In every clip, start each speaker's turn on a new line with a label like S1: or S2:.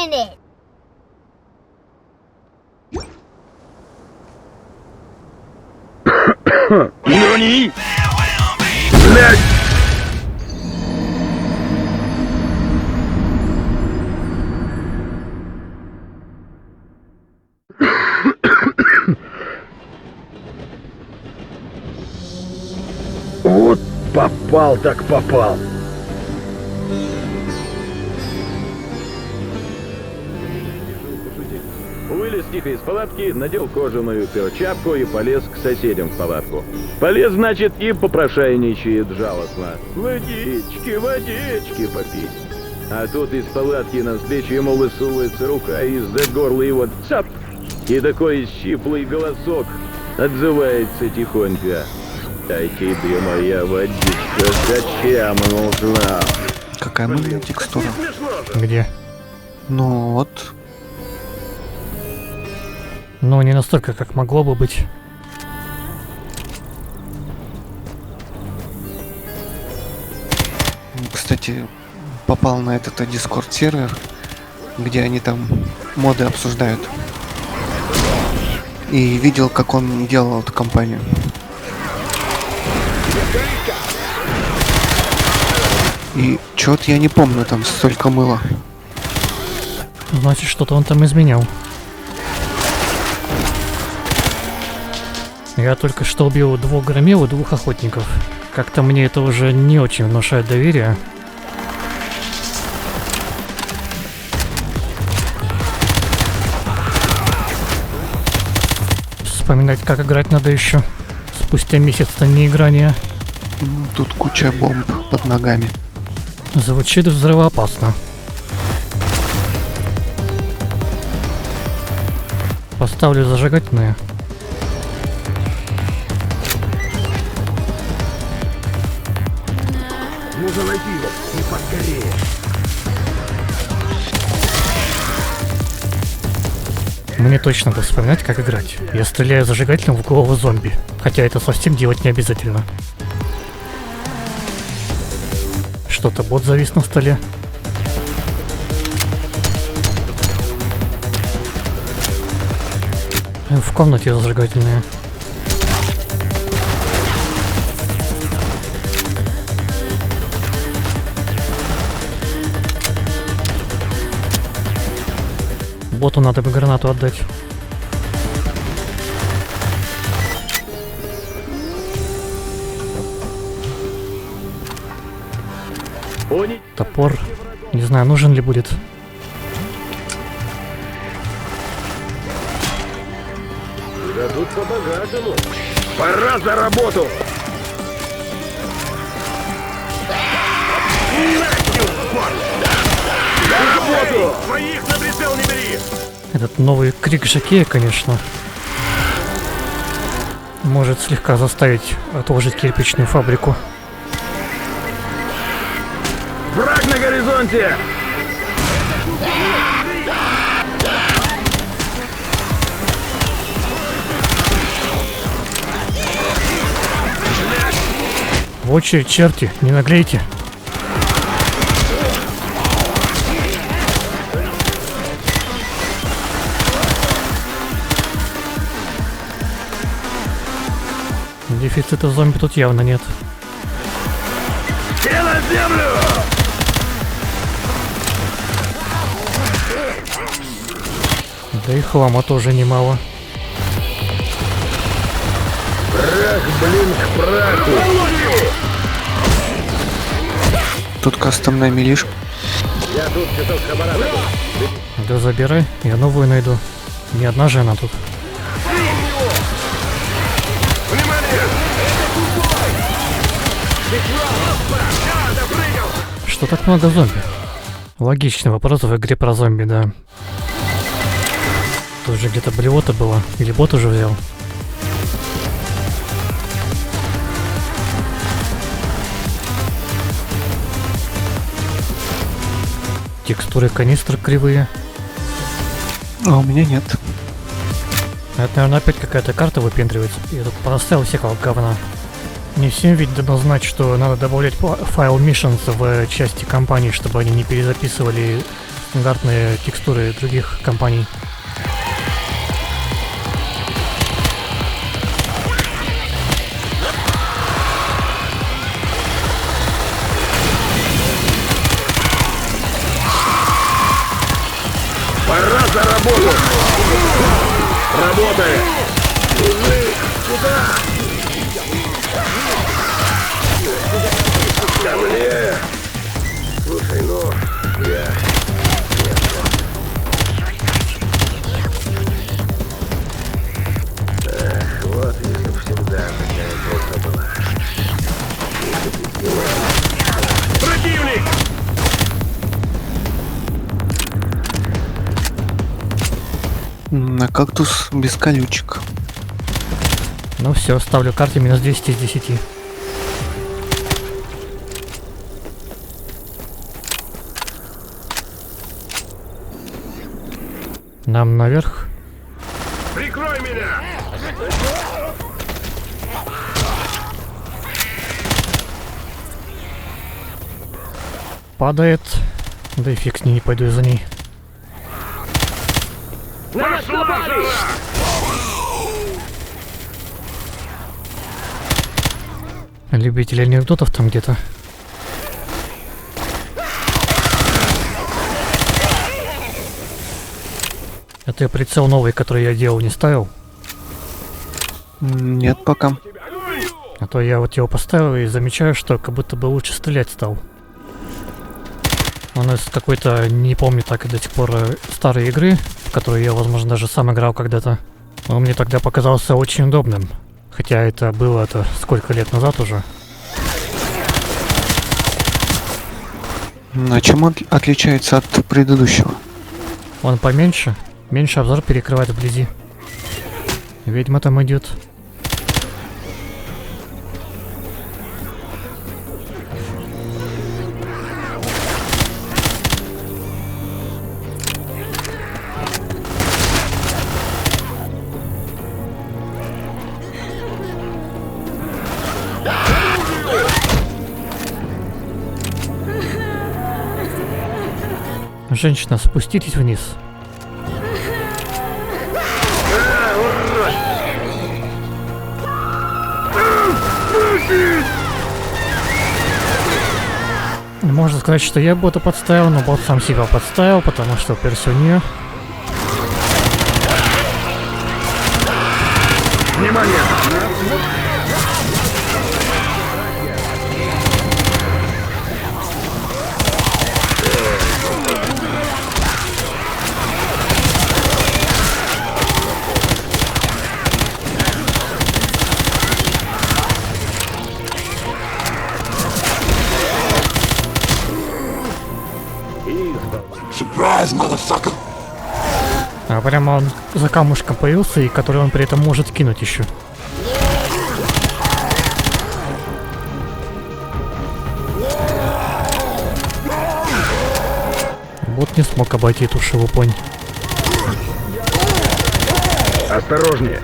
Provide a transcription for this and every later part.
S1: minute.
S2: Нани? Блядь! Вот попал так попал.
S3: Вылез тихо из палатки, надел кожаную перчатку и полез к соседям в палатку. Полез, значит, и попрошайничает жалостно. Водички, водички попить. А тут из палатки навстречу ему высовывается рука из-за горла его цап. И такой щиплый голосок отзывается тихонько. Дай тебе моя водичка, зачем нужна?
S4: Какая мыльная текстура.
S5: Где?
S4: Ну вот.
S5: Ну, не настолько, как могло бы быть.
S4: Кстати, попал на этот Discord сервер, где они там моды обсуждают. И видел, как он делал эту компанию. И чё-то я не помню, там столько мыла.
S5: Значит, что-то он там изменял. Я только что убил 2 громил и 2 охотников. Как-то мне это уже не очень внушает доверие. Вспоминать, как играть надо еще. Спустя месяц-то не играния.
S4: Тут куча бомб под ногами.
S5: Звучит взрывоопасно. Поставлю зажигательные.
S2: Нужно найти его и поскорее.
S5: Мне точно надо вспоминать, как играть. Я стреляю зажигательным в голову зомби. Хотя это совсем делать не обязательно. Что-то бот завис на столе. В комнате зажигательные. Боту надо бы гранату отдать. Топор. Не знаю, нужен ли будет.
S3: Да тут по-богатому.
S2: Пора за работу! За работу!
S3: Своих на прицел не бери!
S5: Этот новый крик Жакея, конечно, может слегка заставить отложить кирпичную фабрику.
S2: Враг на горизонте!
S5: В очередь, черти, не наглейте. Дефицита зомби тут явно нет.
S2: Все на землю!
S5: Да и хлама тоже немало.
S2: Прах, блин, к праху!
S4: Тут кастомная милишка.
S3: Я тут часов хабара.
S5: Да забирай, я новую найду. Не одна же она тут. Что так много зомби? Логичный вопрос в игре про зомби, да. Тут же где-то блевота была. Или бот уже взял? Текстуры канистр кривые.
S4: А у меня нет.
S5: Это, наверное, опять какая-то карта выпендривается. Я тут поставил всякого говна. Не всем ведь дано знать, что надо добавлять файл missions в части компании, чтобы они не перезаписывали стандартные текстуры других компаний.
S2: Пора за работу! Работай! Мужик, куда? Ко мне! Слушай, ну, я... Эх, вот если б всегда такая эпоха была. Противник!
S4: На кактус без колючек.
S5: Ну все, ставлю карте минус 10 из 10. Нам наверх.
S2: Прикрой меня!
S5: Падает. Да и фиг с ней, не пойду я за ней.
S2: Пошла жара!
S5: Любители анекдотов там где-то. Это прицел новый, который я делал, не ставил.
S4: Нет, пока.
S5: А то я вот его поставил и замечаю, что как будто бы лучше стрелять стал. Он из какой-то, не помню так и до сих пор, старой игры, в которую я, возможно, даже сам играл когда-то. Он мне тогда показался очень удобным. Хотя это было сколько лет назад уже.
S4: А чем он отличается от предыдущего?
S5: Он поменьше, меньше обзор перекрывает вблизи. Ведьма там идет. Женщина, спуститесь вниз. Можно сказать, что я бота подставил, но бот сам себя подставил, потому что уперся в нее.
S2: Внимание!
S5: А прямо он за камушком появился, и который он при этом может кинуть еще. Бот не смог обойти эту шелупонь.
S2: Осторожнее!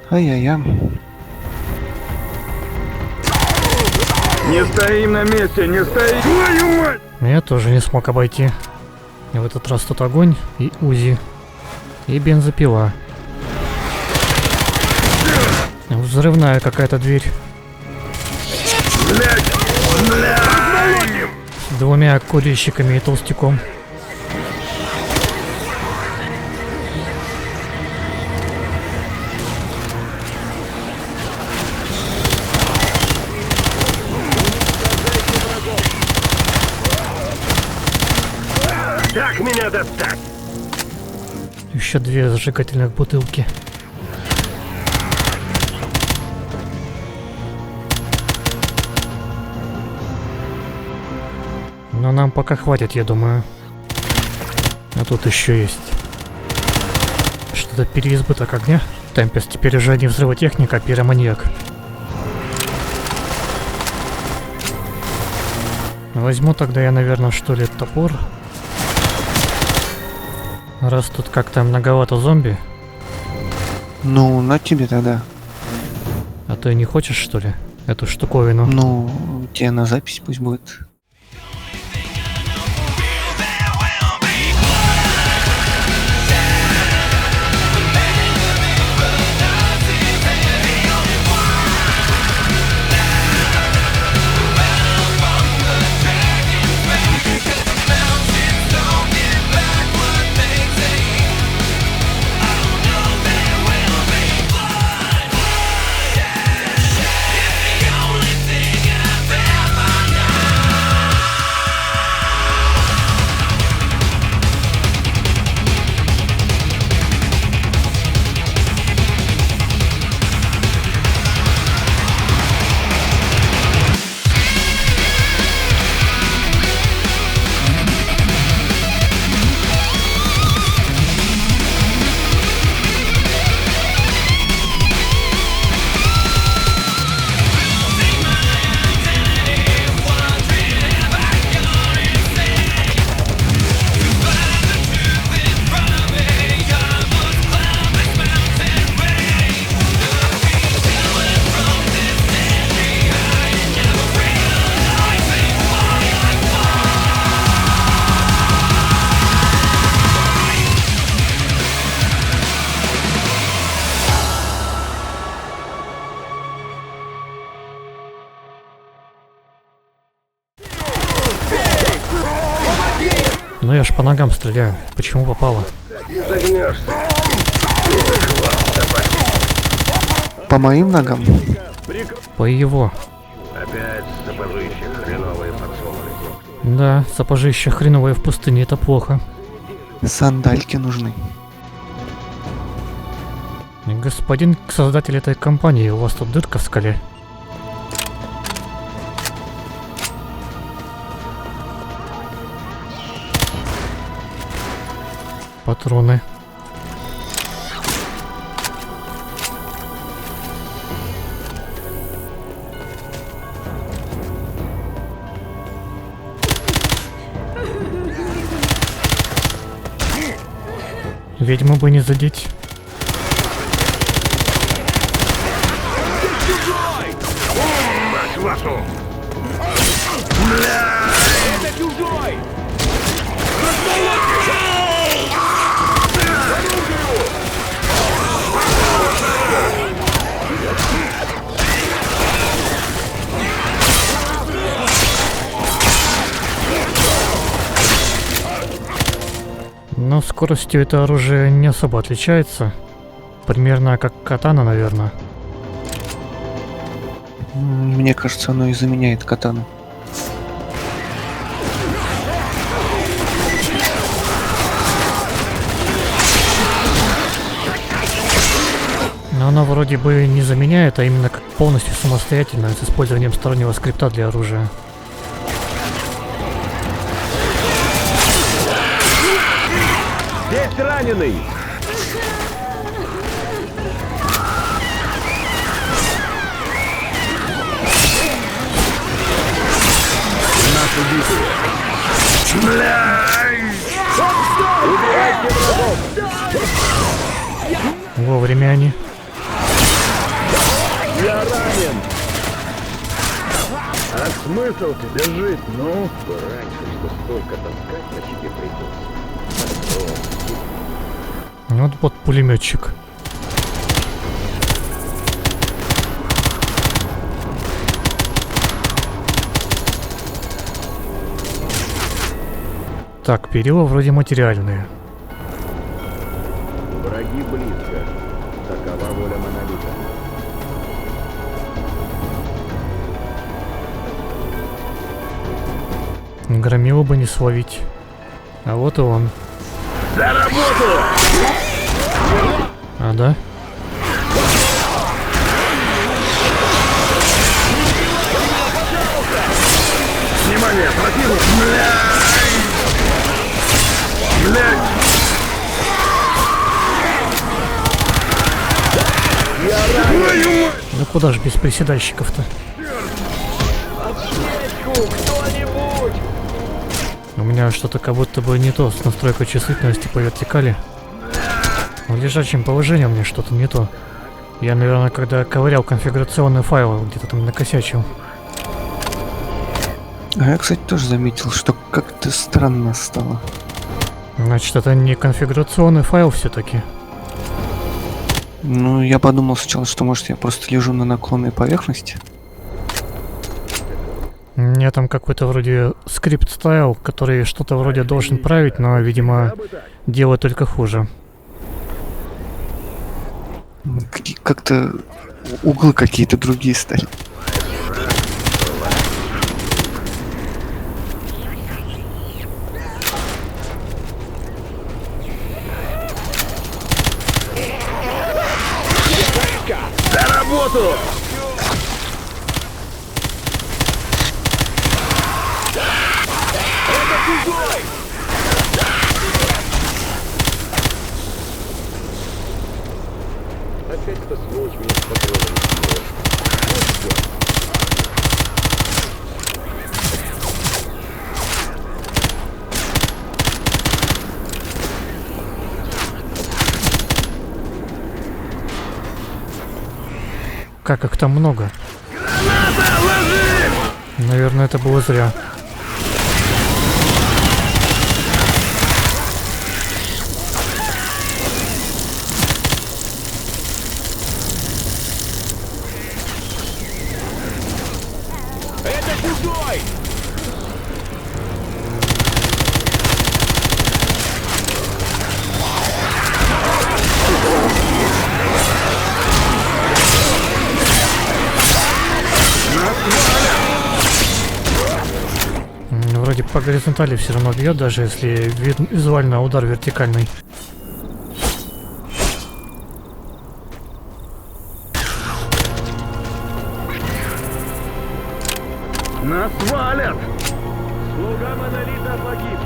S4: Ай-яй-яй.
S2: Не стоим на месте, не стоим! Твою мать!
S5: Я тоже не смог обойти. И в этот раз тут огонь и УЗИ. И бензопила. Взрывная какая-то дверь.
S2: Блядь! Блядь!
S5: С двумя курильщиками и толстяком.
S2: Как меня достать?
S5: Еще две зажигательных бутылки. Но нам пока хватит, я думаю. А тут еще есть. Что-то переизбыток огня. Темпест теперь уже не взрывотехник, а пироманьяк. Возьму тогда я, наверное, что ли, топор. Раз тут как-то многовато зомби.
S4: Ну, на тебе тогда.
S5: А ты не хочешь, что ли? эту штуковину.
S4: Ну, тебе на запись пусть будет.
S5: Ну я ж по ногам стреляю. Почему попало?
S4: По моим ногам?
S5: По его.
S3: Опять сапожище хреновые подсунули.
S5: Да, сапожища хреновые в пустыне, это плохо.
S4: Сандальки нужны.
S5: Господин создатель этой компании, у вас тут дырка в скале. Патроны. Ведьму бы не задеть.
S2: Мать вашу!
S5: Но скоростью это оружие не особо отличается. Примерно как катана, наверное.
S4: Мне кажется, оно и заменяет катану.
S5: Но оно вроде бы не заменяет, а именно как полностью самостоятельно, с использованием стороннего скрипта для оружия.
S3: Здесь раненый!
S2: Нас убили!
S3: Убивайте врагов!
S5: Вовремя они.
S3: Я ранен! А смысл тебе жить, ну? Раньше, что столько таскать на себе придется.
S5: Вот пулеметчик. Так, перила вроде материальные.
S3: Враги близко. Такова воля монолита.
S5: Громилу бы не словить. А вот и он.
S2: За работу!
S5: А, да?
S2: Внимание, противник! Блядь! Твою мать!
S5: Ну куда ж без приседальщиков-то? У меня что-то как будто бы не то с настройкой чувствительности по вертикали. В лежачем положении у меня что-то не то. Я, наверное, когда ковырял конфигурационный файл, где-то там накосячил.
S4: А я, кстати, тоже заметил, что как-то странно стало.
S5: Значит, это не конфигурационный файл все-таки.
S4: Ну, я подумал сначала, что, может, я просто лежу на наклонной поверхности.
S5: У меня там какой-то вроде скрипт стоял, который что-то вроде должен править, но, видимо, делает только хуже.
S4: Как-то углы какие-то другие стали.
S3: За работу! Опять эта сволочь меня с патронами кинула.
S5: Как их там много? Наверное, это было зря.
S3: Это чужой!
S5: Вроде по горизонтали все равно бьет, даже если визуально удар вертикальный.
S2: Нас валят!
S3: Слуга монолита погиб.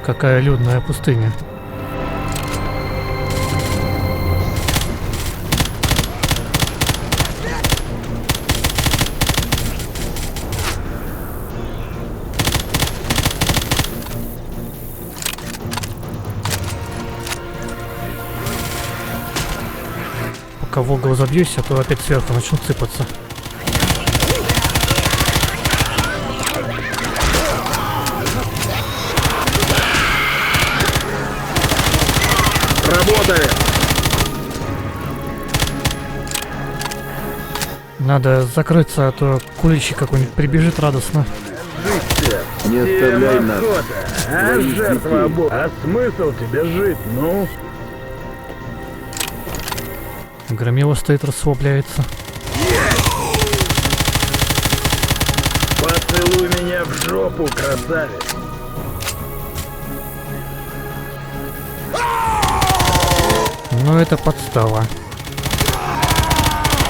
S5: Какая людная пустыня. Пока в угол забьюсь, а то опять сверху начнут сыпаться.
S2: Работает!
S5: Надо закрыться, а то куличик какой-нибудь прибежит радостно.
S3: Не оставляй нас.
S2: А
S3: Своих
S2: жертва
S3: детей.
S2: Бога. А смысл тебе жить, ну?
S5: Громила стоит, расслабляется.
S2: Поцелуй меня в жопу, красавец!
S5: Но это подстава.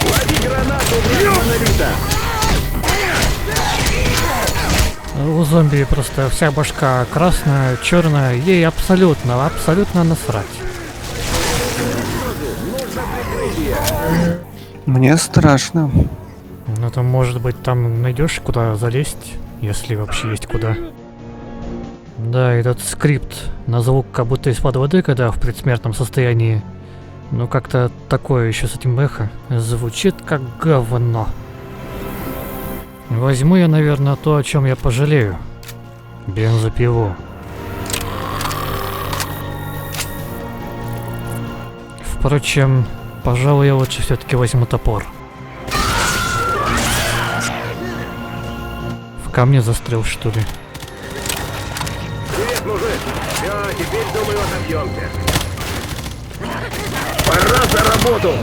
S3: Лови гранату, враг монолита!
S5: У зомби просто вся башка красная, черная, ей абсолютно насрать.
S4: Мне страшно.
S5: Ну то может быть там найдешь куда залезть, если вообще есть куда. Да, этот скрипт на звук как будто из-под воды, когда в предсмертном состоянии. Ну как-то такое еще с этим эхо. Звучит как говно. Возьму я, наверное, то, о чем я пожалею. Бензопилу. Впрочем, пожалуй, я лучше все-таки возьму топор. В камне застрял, что ли?
S3: Привет, мужик! Все, теперь думаю, отобьемся.
S2: Пора за работу!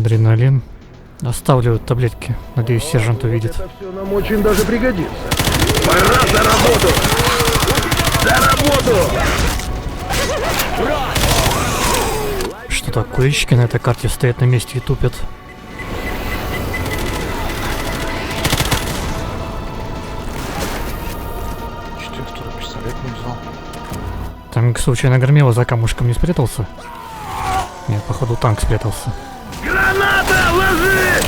S5: Адреналин. Оставлю таблетки. Надеюсь, сержант увидит.
S3: Это все нам очень даже пригодится. Пора за работу! За работу!
S5: Что-то курильщики на этой карте стоят на месте и тупят.
S1: Что второй пистолет не взял?
S5: Там случайно громило, за камушком не спрятался? Нет, походу танк спрятался.
S3: Граната! Ложи!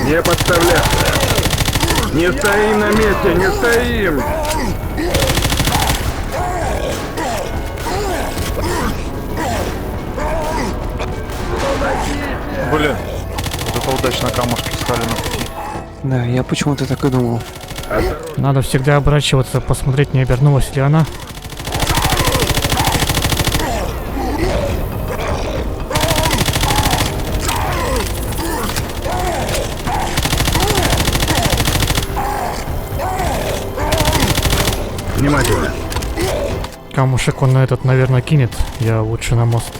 S2: Не подставляться! Не стоим на месте, не стоим!
S1: Блин, вот это удачно камушки стали на пути.
S4: Да, я почему-то так и думал.
S5: Надо всегда оборачиваться, посмотреть, не обернулась ли она.
S2: Внимательно!
S5: Камушек он на этот, наверное, кинет. Я лучше на мост.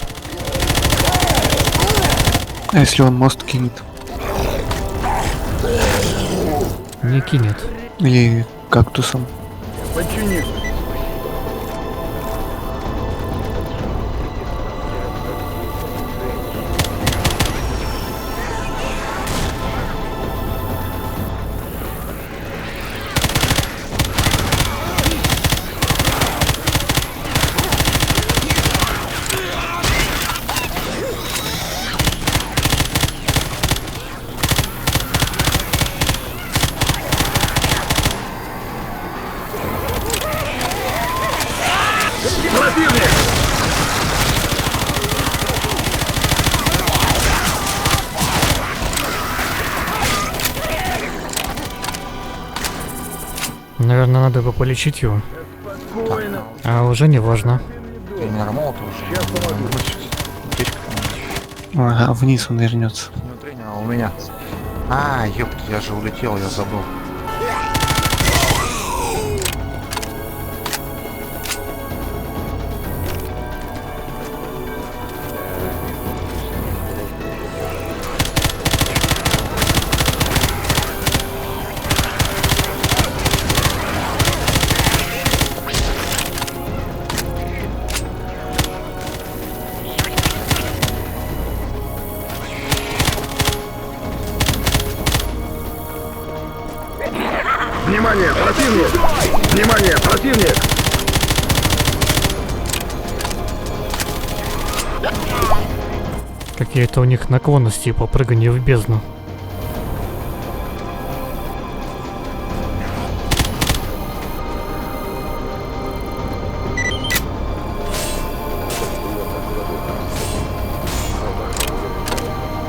S4: А если он мост кинет?
S5: Не кинет.
S4: Или кактусом?
S2: Подчинись! Противник!
S5: Наверное, надо бы полечить его.
S2: Спокойно!
S5: А уже не важно.
S1: Тренер молот уже. Сейчас помогу. Аптечка, по-моему.
S4: Ага, вниз он вернется.
S1: Не у тренера, а у меня. А, ёпта, я же улетел, я забыл.
S2: Внимание, противник! Внимание, противник!
S5: Какие-то у них наклонности по прыганию в бездну.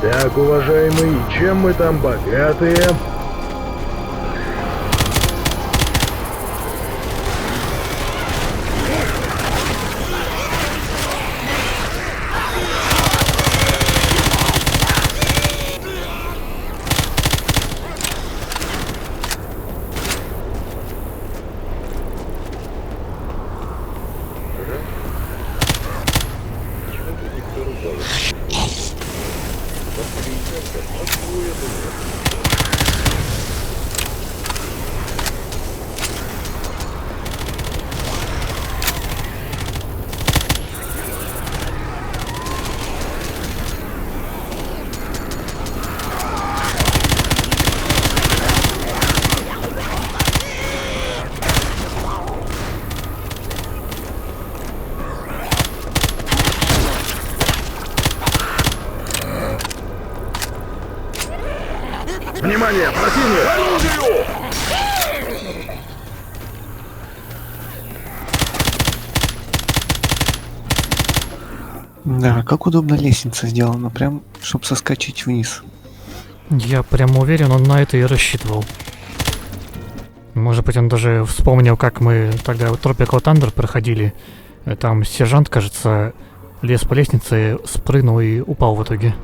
S3: Так, уважаемый, чем мы там богатые?
S2: Внимание, противник!
S4: Да, как удобно лестница сделана, прям, чтобы соскочить вниз.
S5: Я прямо уверен, он на это и рассчитывал. Может быть, он даже вспомнил, как мы тогда Tropical Thunder проходили. Там сержант, кажется, лез по лестнице, спрыгнул и упал в итоге.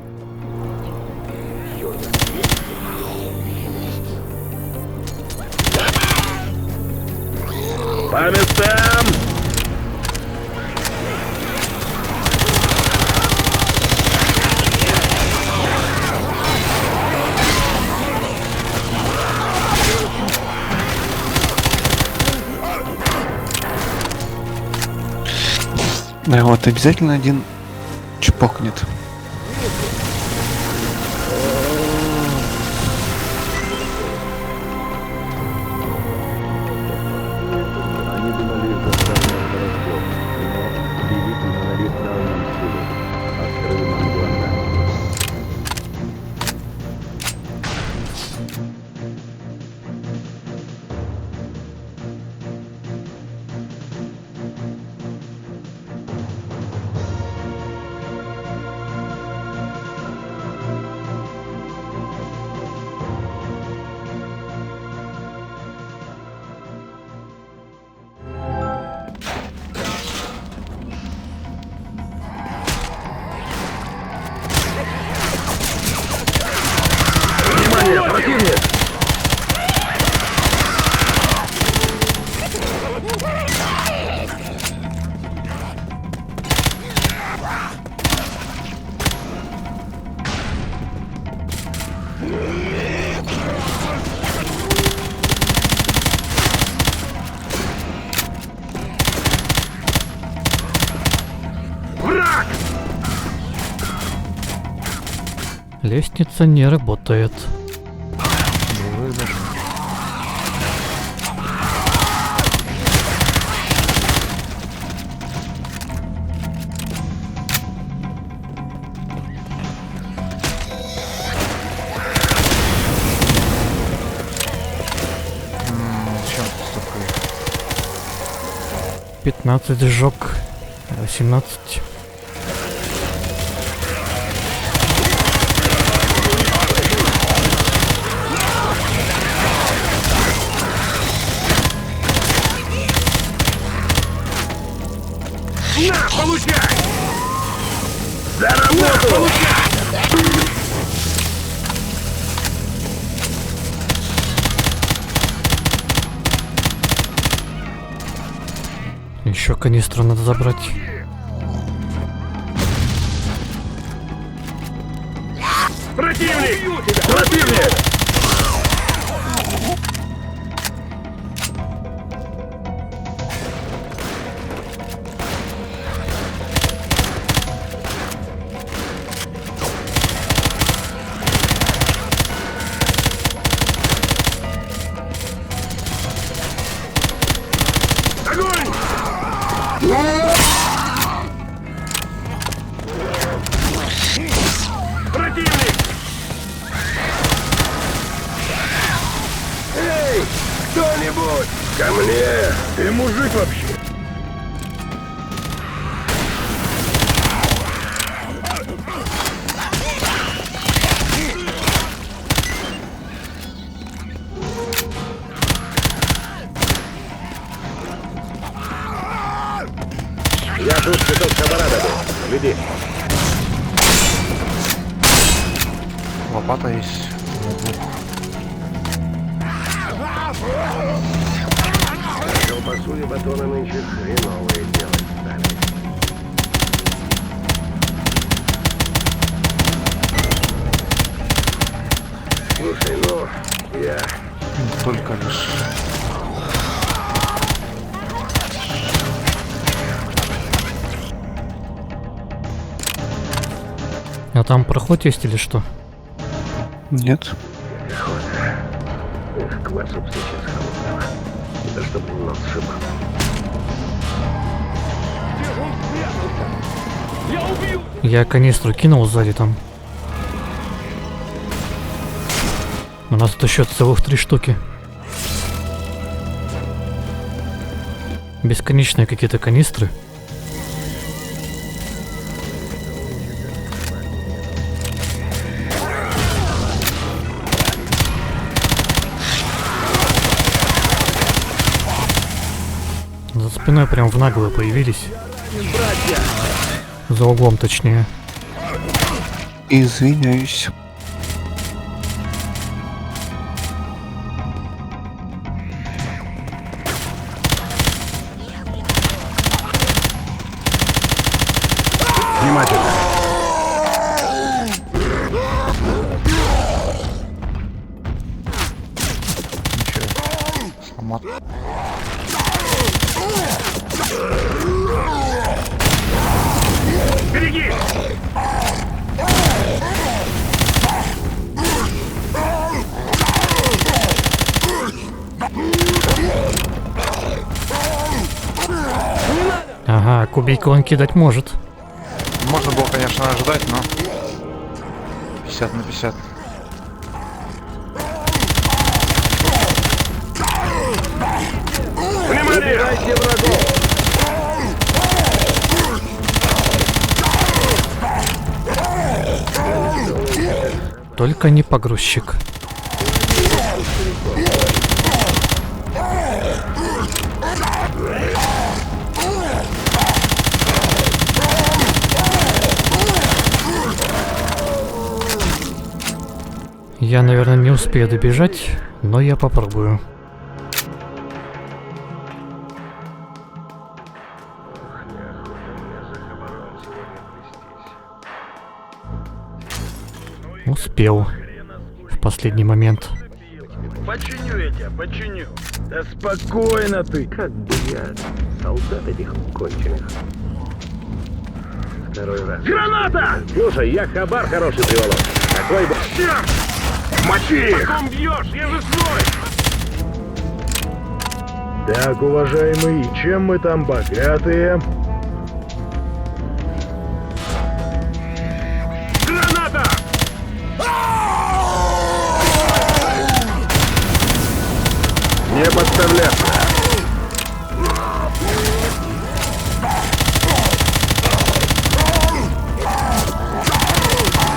S3: По местам!
S4: Да, вот обязательно один чпокнет.
S3: Они думали заставить городков, но великий монолит дал нам силу, открыл нам глаза. Внимание, противник!
S5: Лестница не работает.
S1: Не выдашь. Чем ты такой?
S5: 15 сжег. 18.
S3: На, получай! За работу!
S5: Еще канистру надо забрать.
S3: Противник! Противник! Огонь! Противник! Эй, кто-нибудь! Ко мне! Ты мужик вообще! Я тут кусок кабара даю. Веди.
S1: Лопата есть.
S3: Колбасу и батоны нынче хреновые делать стали. Слушай, ну, я...
S1: Только лишь.
S5: А там проход есть или что?
S4: Нет.
S3: Эх, квасу сейчас холодного. Это чтобы нос сшибал.
S5: Я канистру кинул сзади там. У нас тут еще целых 3 штуки. Бесконечные какие-то канистры. За спиной прям в наглую появились. За углом точнее.
S4: Извиняюсь.
S2: внимательно.
S1: Ничего. Сломат.
S2: Береги!
S5: Ага, кубейку он кидать может.
S1: Можно было, конечно, ожидать, но 50 на 50.
S2: Внимание!
S3: Убивайте врагов!
S5: Только не погрузчик. Я, наверное, не успею добежать, но я попробую. Успел. В последний момент.
S3: Починю я тебя, починю. Да спокойно ты. Как бы я солдат этих конченых. Второй раз. Граната! Слушай, я хабар хороший приволок. Такой бы...
S2: Мочи их!
S3: Потом бьешь, я же свой! Так, уважаемый, чем мы там богатые?
S2: Граната!
S3: Не подставляться!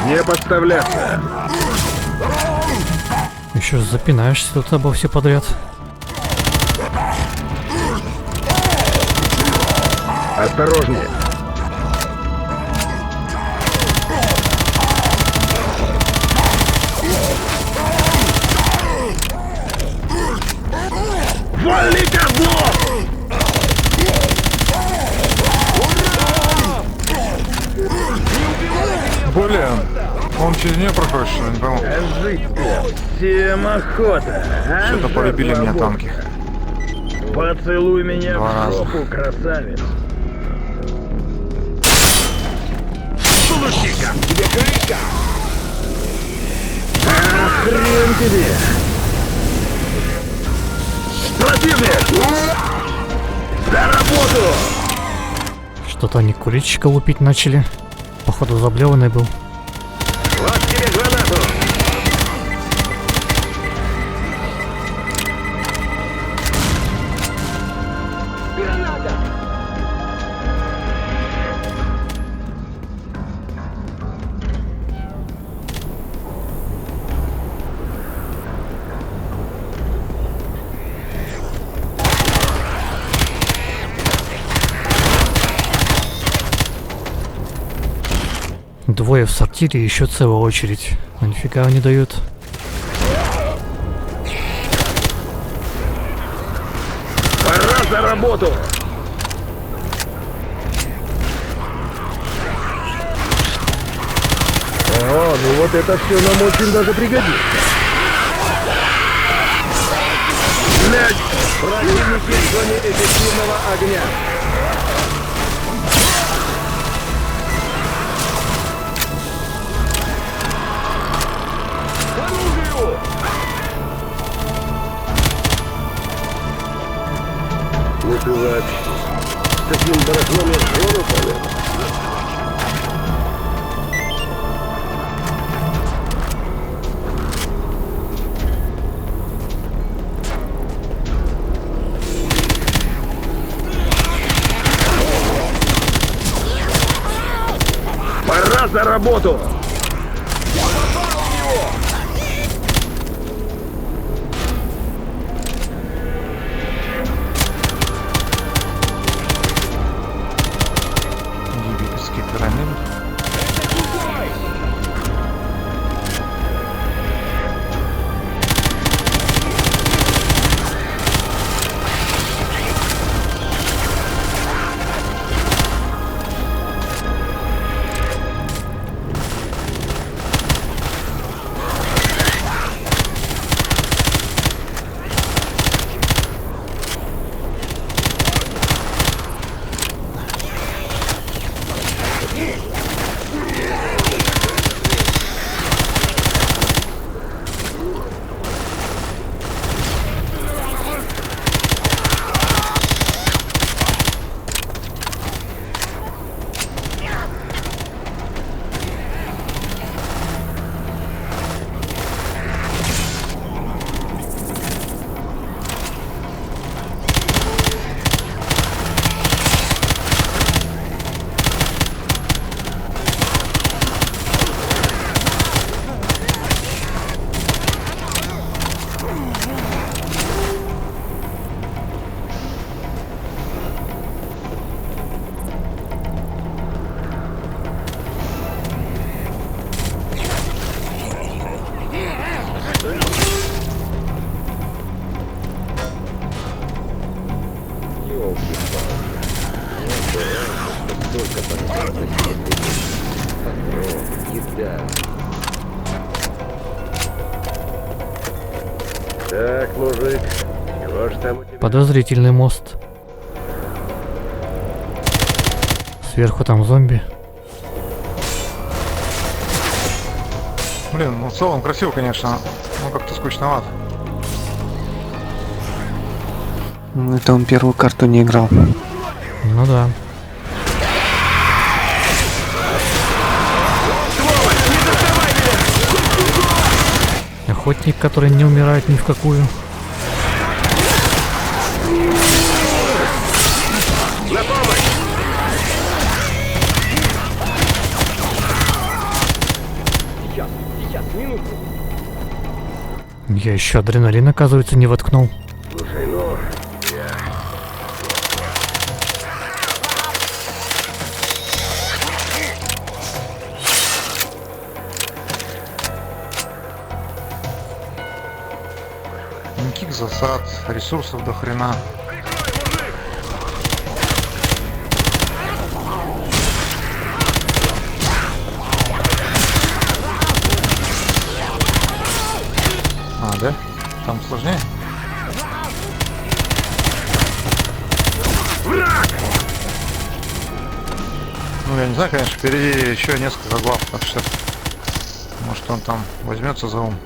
S3: Не подставляться!
S5: Еще запинаешься тут обо все подряд.
S3: Осторожнее!
S2: Вали козлов!
S1: Блин, он через нее проходит, что ли, не пойму.
S3: Жить всем охота, а?
S1: Что-то полюбили меня танки.
S3: Поцелуй меня
S1: 2
S3: в
S1: раза.
S3: жопу, красавец.
S2: Получи-ка!
S3: Тебе крышка! Хрен тебе!
S2: Противник! За работу!
S5: Что-то они куличика лупить начали. Походу заблеванный был.
S2: Вот тебе гранату!
S5: Двое в сортире, еще целая очередь. А нифига они дают.
S2: Пора за работу!
S3: О, ну вот это все нам очень даже пригодится.
S2: Блядь!
S3: Противники в зоне эффективного огня. Ну ты вообще с таким барахлом я в зону полез.
S2: Пора за работу!
S1: Египетские пирамиды.
S3: Так, мужик, чего ж там у тебя?
S5: Подозрительный мост. Сверху там зомби.
S1: Блин, ну в целом красиво, конечно, но как-то скучновато.
S4: Это он первую карту не играл.
S5: Ну да. Охотник, который не умирает ни в какую. Я еще адреналин, оказывается, не воткнул.
S3: Слушай, ну,
S1: Никаких засад, ресурсов до хрена. А, да? Там сложнее? Ну, я не знаю, конечно, впереди еще несколько глав, так что может он там возьмется за ум.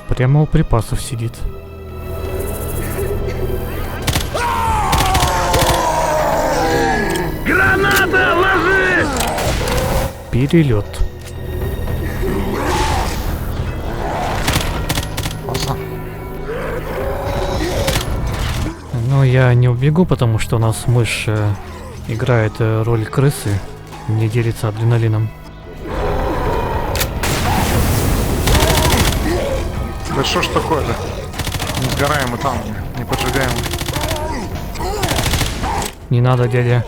S5: Прямо у припасов сидит.
S3: граната, ложись!
S5: Перелет.
S1: Классно.
S5: Но я не убегу, потому что у нас мышь играет роль крысы, не делится адреналином.
S1: Да что ж такое-то? Не сгораем мы там, не поджигаем.
S5: Не надо, дядя.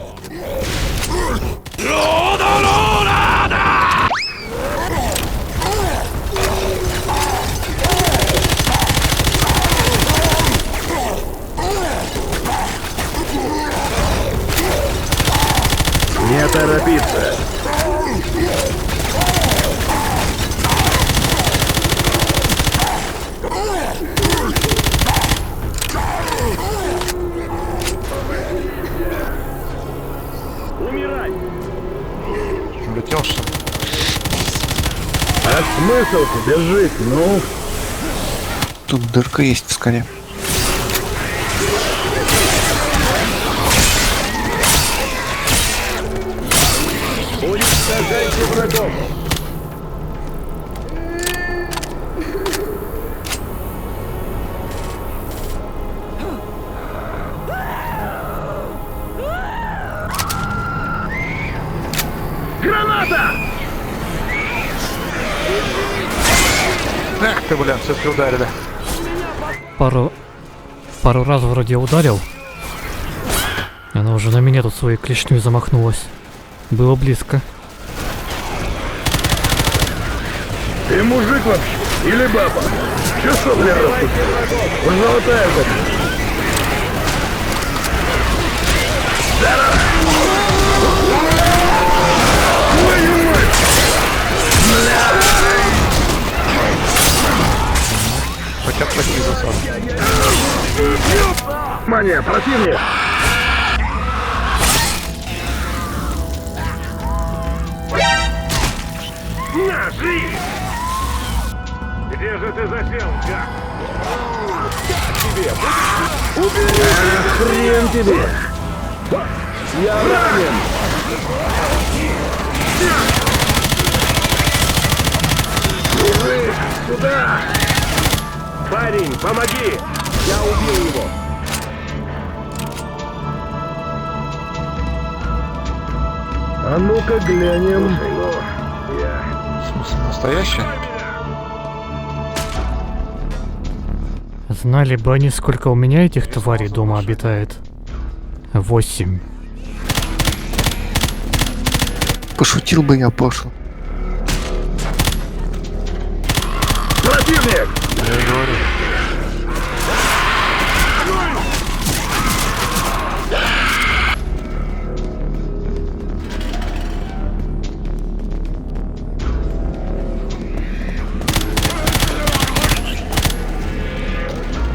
S3: Не торопиться. Умирай!
S1: Улетел, что ли?
S3: А смысл тебе жить, ну?
S4: Тут дырка есть в скале.
S3: Уничтожайте врагов! Граната!
S1: Эх ты, блин, все-таки ударили.
S5: Пару раз вроде ударил. Она уже на меня тут своей клешней замахнулась. Было близко.
S3: Ты мужик вообще? Или баба? Че сопли растут? Золотая вот. Твою мать!
S1: Хотя бы такие засады.
S3: Внимание, противник! На, жри!
S2: Где же ты засел, Джак?
S3: Хрен тебе! Я ранен!
S2: Сюда! Парень, помоги!
S3: Я убил его!
S2: А ну-ка глянем.
S1: В смысле, настоящий?
S5: Знали бы они, сколько у меня этих тварей дома обитает. 8.
S4: Пошутил бы я пошло.
S2: Противник!
S1: Я и говорю.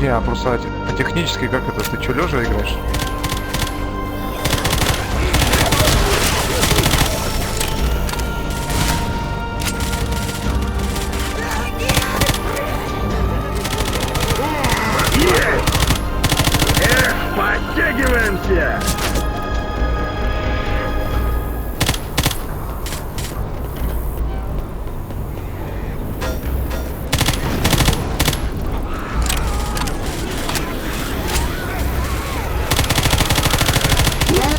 S1: Не, просто технически как это, ты что, лежа играешь?
S2: Подтягиваемся!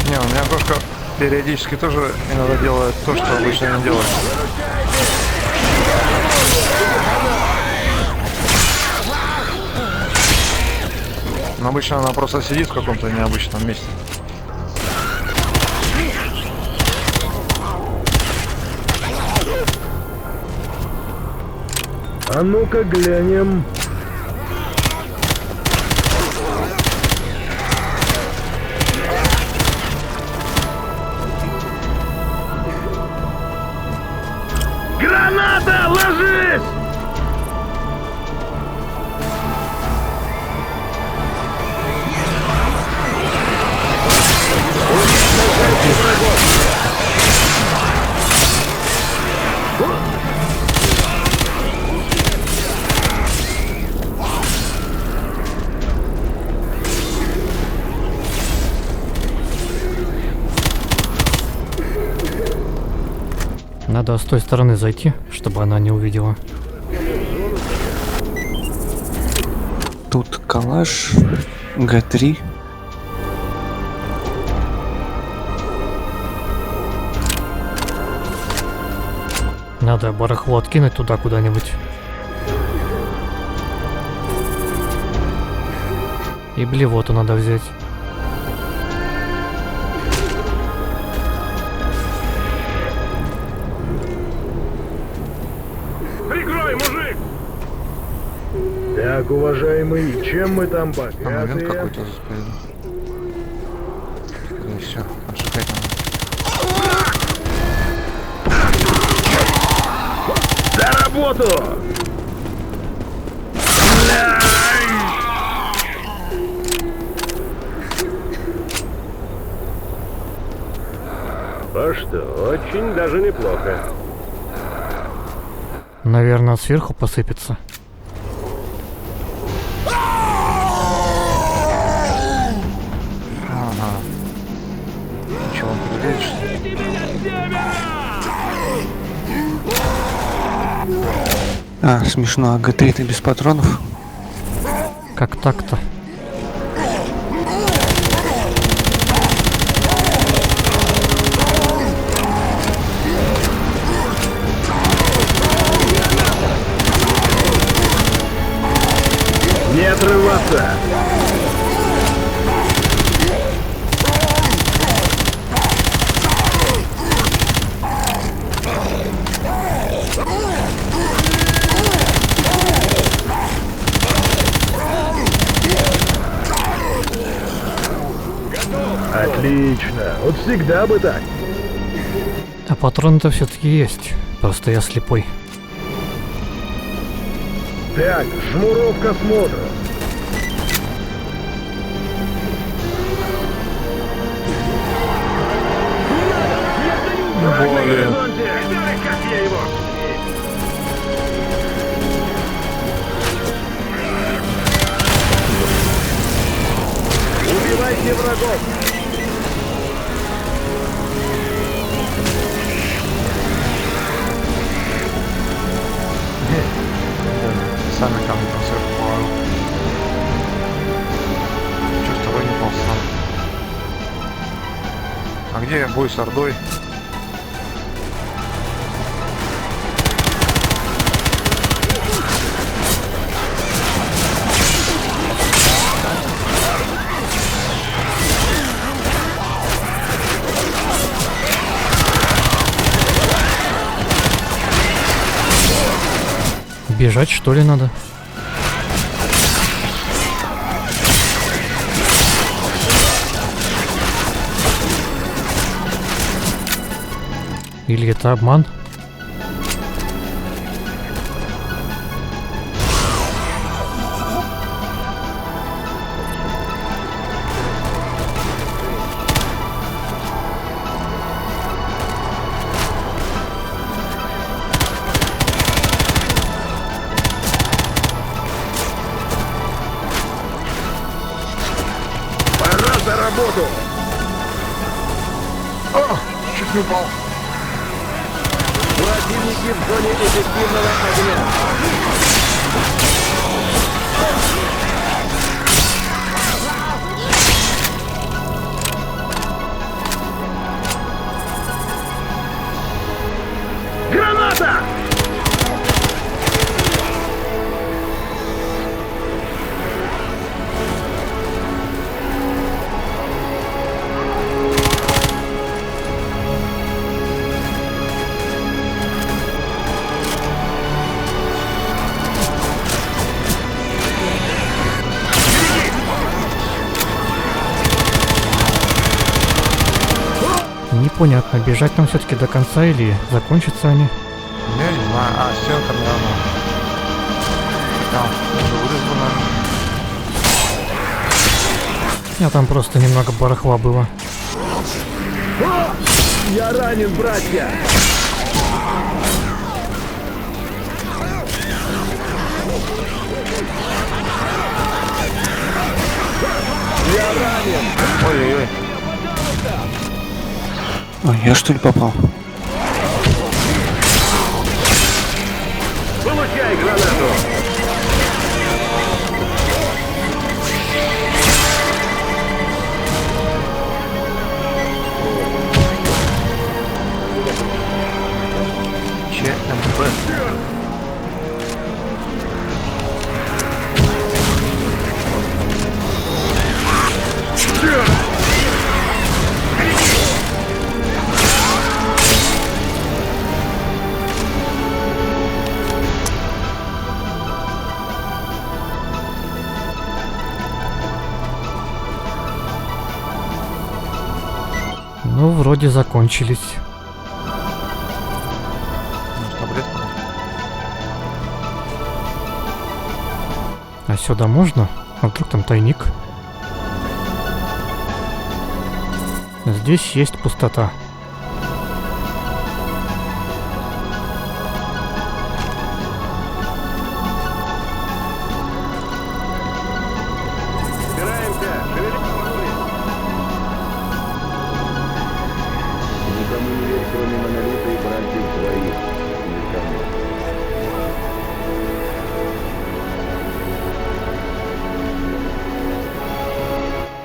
S1: Не, у меня кошка периодически тоже иногда делает то, что обычно не делает. Но обычно она просто сидит в каком-то необычном месте.
S2: А ну-ка глянем. Граната! Ложись!
S5: Надо с той стороны зайти, чтобы она не увидела.
S4: Тут калаш, Г3.
S5: Надо барахло откинуть туда куда-нибудь. И блевоту надо взять.
S2: Прикрой, мужик! Так, уважаемый, чем мы там
S1: Там винт
S2: богаты?
S1: какой-то спереди. И все, отжигать надо.
S2: За работу!
S3: А что, очень даже неплохо.
S5: Наверное, сверху посыпется.
S1: Ага. Ничего, он подведет, что ли?
S4: А, смешно, а Г3-то без патронов?
S5: Как так-то?
S2: Не отрываться! Отлично! Вот всегда бы так!
S5: А патроны-то все-таки есть. Просто я слепой.
S2: Так, шнуровка смотра.
S1: Блин.
S2: Как я его?
S3: врагов!
S1: Сами ко мне там сверху положил. Чё с тобой не ползал? А где бой с Ордой?
S5: Бежать, что ли, надо? Или это обман?
S3: Пора за работу!
S1: О, чуть не упал.
S3: Противники в зоне эффективного огня. Граната!
S5: Непонятно, бежать нам все-таки до конца или закончатся они.
S1: Я не знаю. А, стенка, наверное. Там уже вылезла, наверное.
S5: А там просто немного барахла было.
S3: Я ранен, братья! Я ранен!
S1: Ой-ой-ой.
S4: А, я что ли попал?
S3: Получай гранату!
S1: ЧМБ.
S5: Ну, вроде закончились.
S1: Может, таблетку?
S5: А сюда можно? А вдруг там тайник? Здесь есть пустота.
S3: Собираемся! Шевелимся! Никому не верь, кроме Монолита и братьев своих. Никому.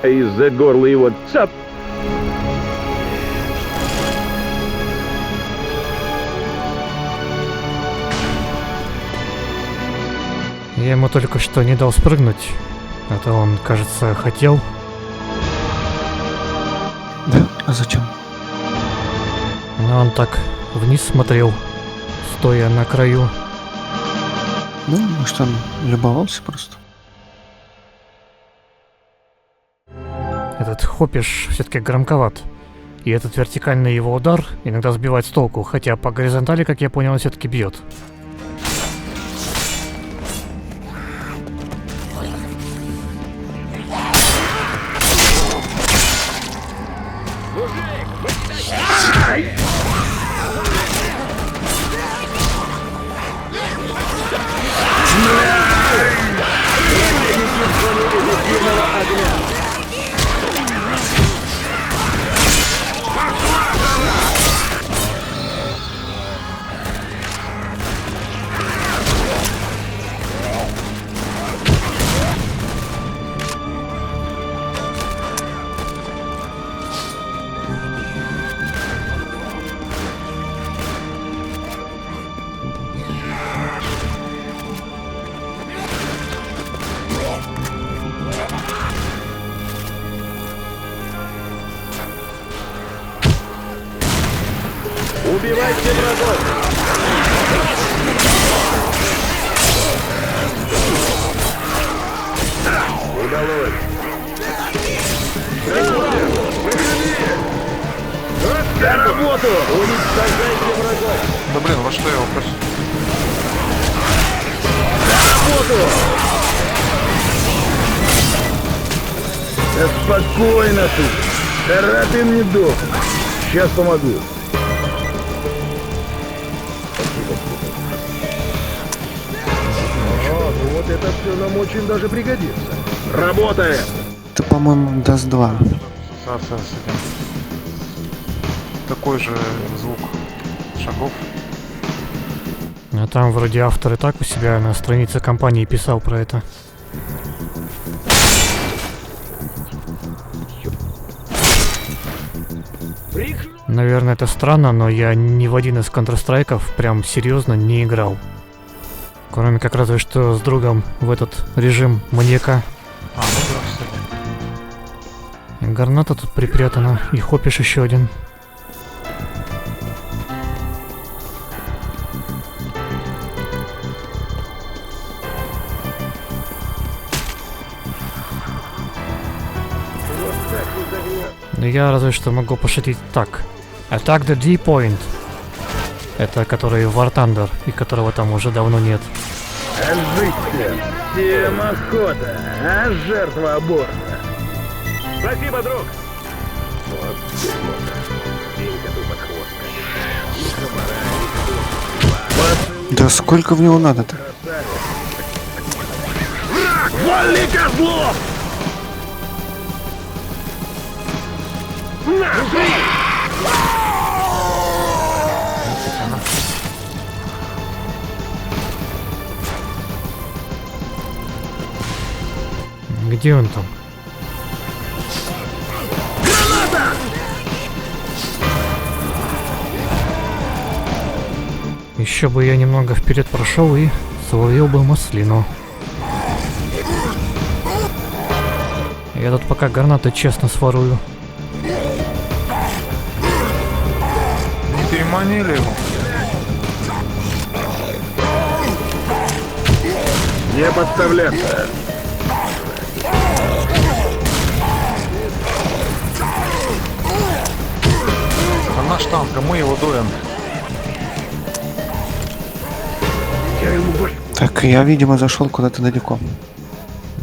S3: Из-за горла его цап!
S5: Я ему только что не дал спрыгнуть. А то он, кажется, хотел.
S4: Да? А зачем?
S5: Но он так вниз смотрел, стоя на краю.
S4: Ну, может, он любовался просто.
S5: Этот хопиш все-таки громковат. И этот вертикальный его удар иногда сбивает с толку, хотя по горизонтали, как я понял, он все-таки бьет.
S3: Убивайте врагов! Удалось! За работу! Уничтожайте врагов!
S1: Да блин, во что я его просил?
S3: Работу!
S2: Да спокойно ты. Тарапин не дох. Сейчас помогу. О, ну вот это все нам очень даже пригодится. Работаем!
S4: Это, по-моему, даст 2.
S1: Ассоциация с этим. Такой же звук шагов.
S5: А там вроде автор и так у себя на странице компании писал про это. Наверное, это странно, но я ни в один из Counter-Strike'ов прям серьезно не играл. Кроме как разве что с другом в этот режим маньяка.
S1: А, ну да, кстати.
S5: Граната тут припрятана, и хопиш еще один. Я разве что могу пошутить так. Attack the D-Point. Это который War Thunder, и которого там уже давно нет.
S2: А жить всем. Всем охота, а жертва аборта.
S3: Спасибо, друг!
S4: Да сколько в него надо-то?
S2: Вали козлов!
S5: Где он там? Еще бы я немного вперед прошел и словил бы маслину. Я тут пока гранаты честно сворую.
S1: Не переманили его.
S2: Не подставляться.
S1: А наш танк, а мы его дуем.
S4: Так, я, видимо, зашел куда-то далеко.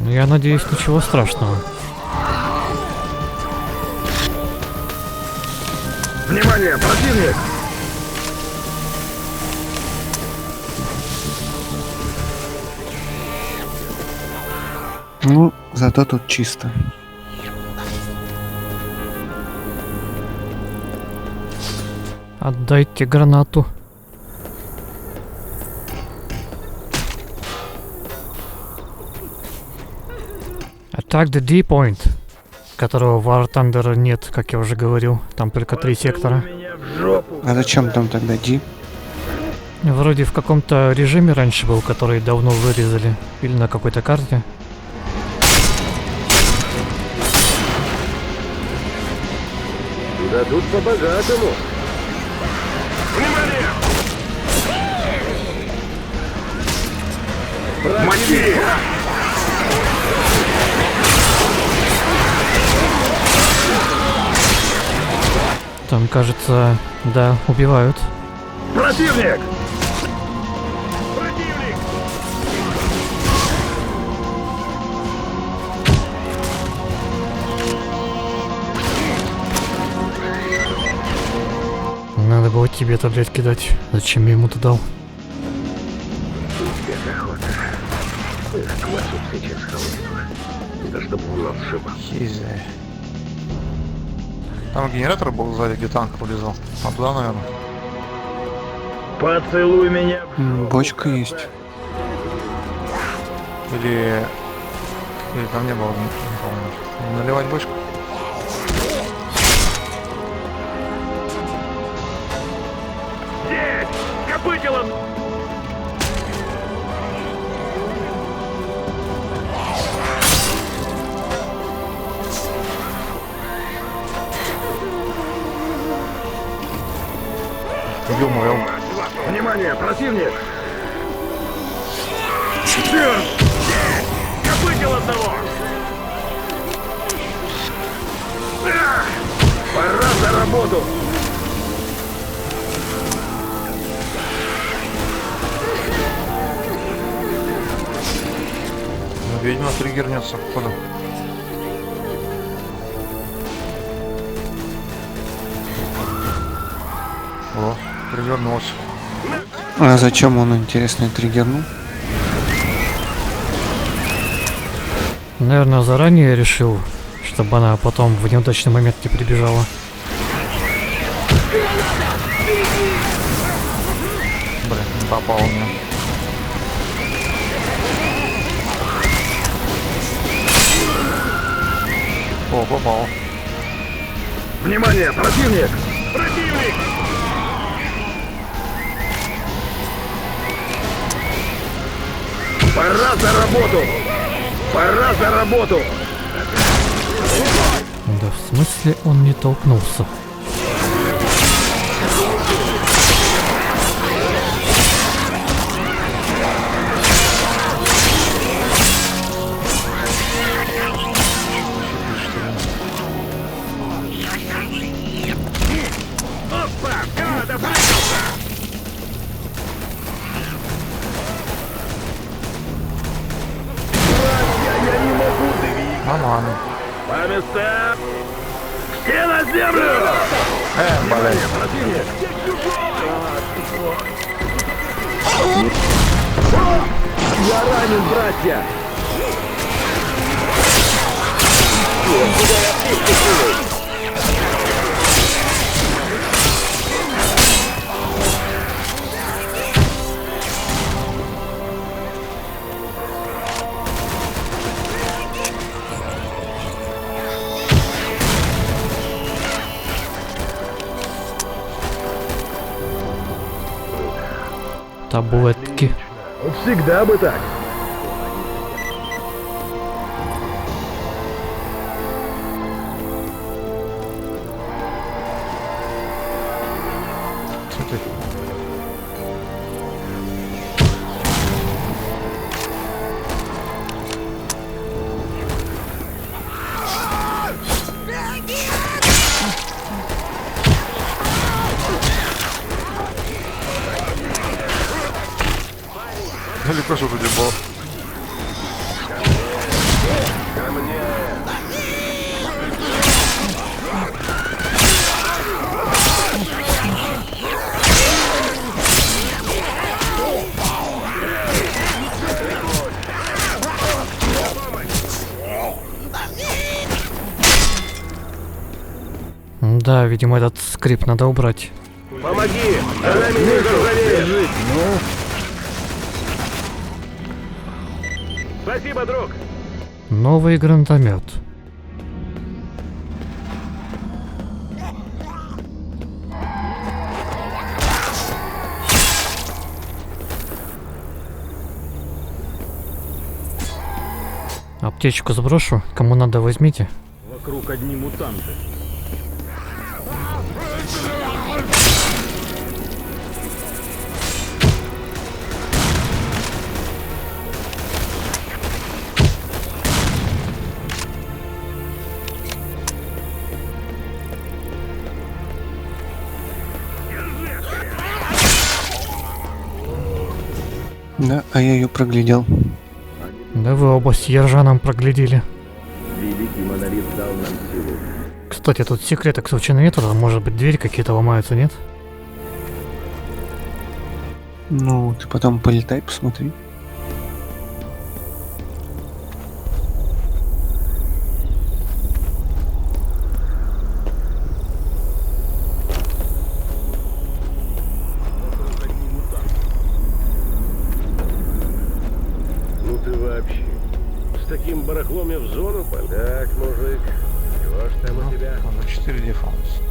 S5: Ну, я надеюсь, ничего страшного.
S2: Внимание, противник!
S4: Ну, зато тут чисто.
S5: Отдайте гранату. Attack the D-Point, которого в War Thunder нет, как я уже говорил. Там только 3 сектора.
S2: Меня в жопу.
S4: А зачем там тогда Ди?
S5: Вроде в каком-то режиме раньше был, который давно вырезали. Или на какой-то карте.
S3: Дадут по-богатому.
S2: Внимание! Мочи!
S5: Там, кажется, да, убивают.
S2: Противник!
S5: Надо было тебе таблетки дать. Зачем я ему-то дал?
S1: Хизи. Там генератор был сзади, где танк вылезал. А туда, наверное.
S2: Поцелуй меня в жопу.
S4: Бочка есть.
S1: Или там не было, не помню. Наливать бочку?
S2: Здесь! Копытелом!
S1: Ё-моё.
S2: Внимание, противник! Черт! Я выпил одного! Ах! Пора за работу!
S1: Ну, видимо, триггернется, походу. О, триггернулся.
S4: А зачем он, интересно, триггернул?
S5: Наверное, заранее решил, чтобы она потом в неудачный момент не прибежала.
S1: Блин, не попал мне. О, попал.
S2: Внимание, противник! Противник! Пора за работу! Пора за работу!
S5: Да в смысле он не толкнулся?
S2: Опа! Гада, бросился! Я не могу двигаться!
S1: Нормально.
S2: По местам! Все на землю!
S1: Блин.
S2: Противник! Я ранен, братья!
S5: Таблетки.
S2: Всегда бы так!
S1: Цветы. Далеко что вроде было.
S5: Да, видимо, этот скрипт надо убрать.
S2: Помоги! Она меня заржавеет! Спасибо, друг!
S5: Новый гранатомет. Аптечку сброшу, кому надо возьмите.
S2: Вокруг одни мутанты.
S4: Да, а я ее проглядел.
S5: Да вы оба с Ержаном проглядели.
S3: Великий монолит дал нам силу.
S5: Кстати, тут секреток случайно нету, там может быть двери какие-то ломаются, нет?
S4: Ну, ты потом полетай, посмотри.
S3: Ну ты вообще. С таким барахлом я в зону пал. Так, мужик. Чего ж там у тебя?
S1: Уже 4 дефанс.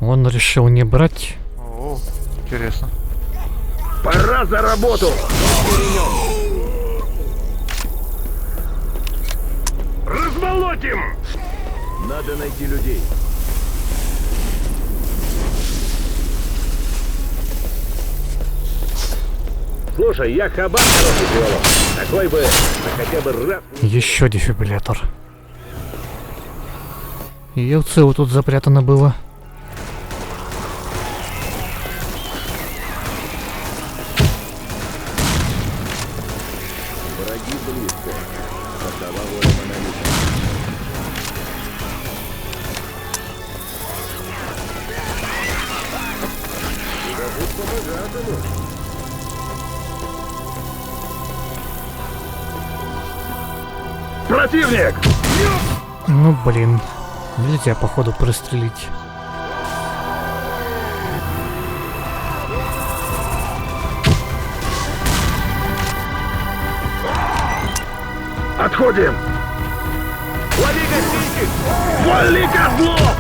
S5: Он решил не брать.
S1: О, интересно.
S2: Пора за работу! Размолотим!
S3: Надо найти людей. Слушай, я хабар хороший привел. Такой бы хотя бы раз...
S5: Еще дефибриллятор. И ЛЦУ тут запрятано было.
S3: Враги близко. Такова воля монолита. Зовут помогателю.
S2: Противник!
S5: Ну блин. Нельзя походу пристрелить.
S2: Отходим!
S3: Лови гостинчик!
S2: Вали козлов!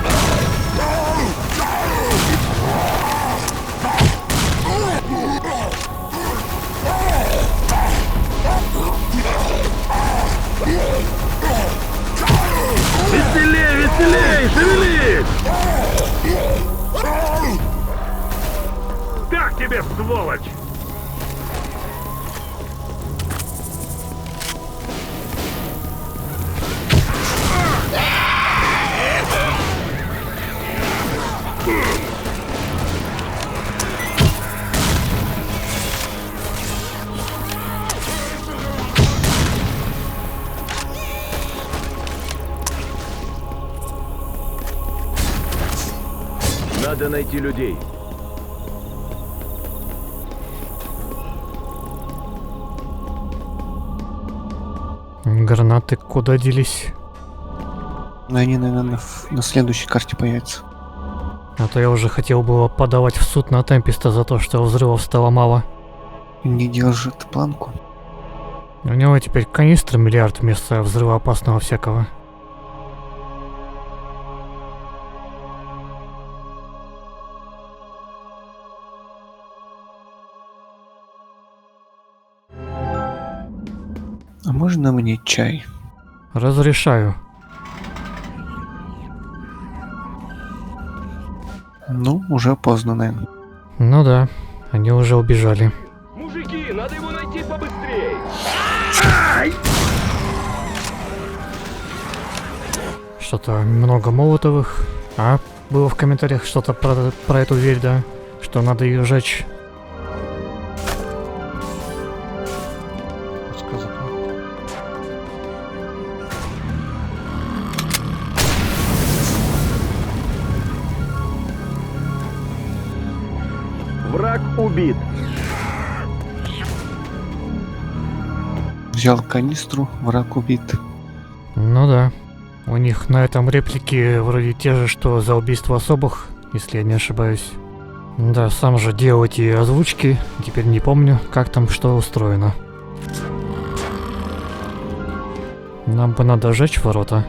S2: Веселей, веселей, шевелись! Как тебе, сволочь?
S3: Надо найти людей.
S5: Гранаты куда делись?
S4: Но они, наверное, на следующей карте появятся.
S5: А то я уже хотел было подавать в суд на Темпеста за то, что взрывов стало мало.
S4: Не держит планку.
S5: У него теперь канистр миллиард вместо взрывоопасного всякого.
S4: А можно мне чай?
S5: Разрешаю.
S4: Ну, уже поздно, наверное.
S5: Ну да, они уже убежали.
S3: Мужики, надо его найти побыстрее.
S5: Что-то много молотовых. А, было в комментариях что-то про эту дверь, да? Что надо ее сжечь.
S1: Сказано.
S3: Враг убит.
S4: Взял канистру, враг убит.
S5: Ну да. У них на этом реплики вроде те же, что за убийство особых, если я не ошибаюсь. Да, сам же делал эти озвучки, теперь не помню, как там что устроено. Нам бы надо сжечь ворота.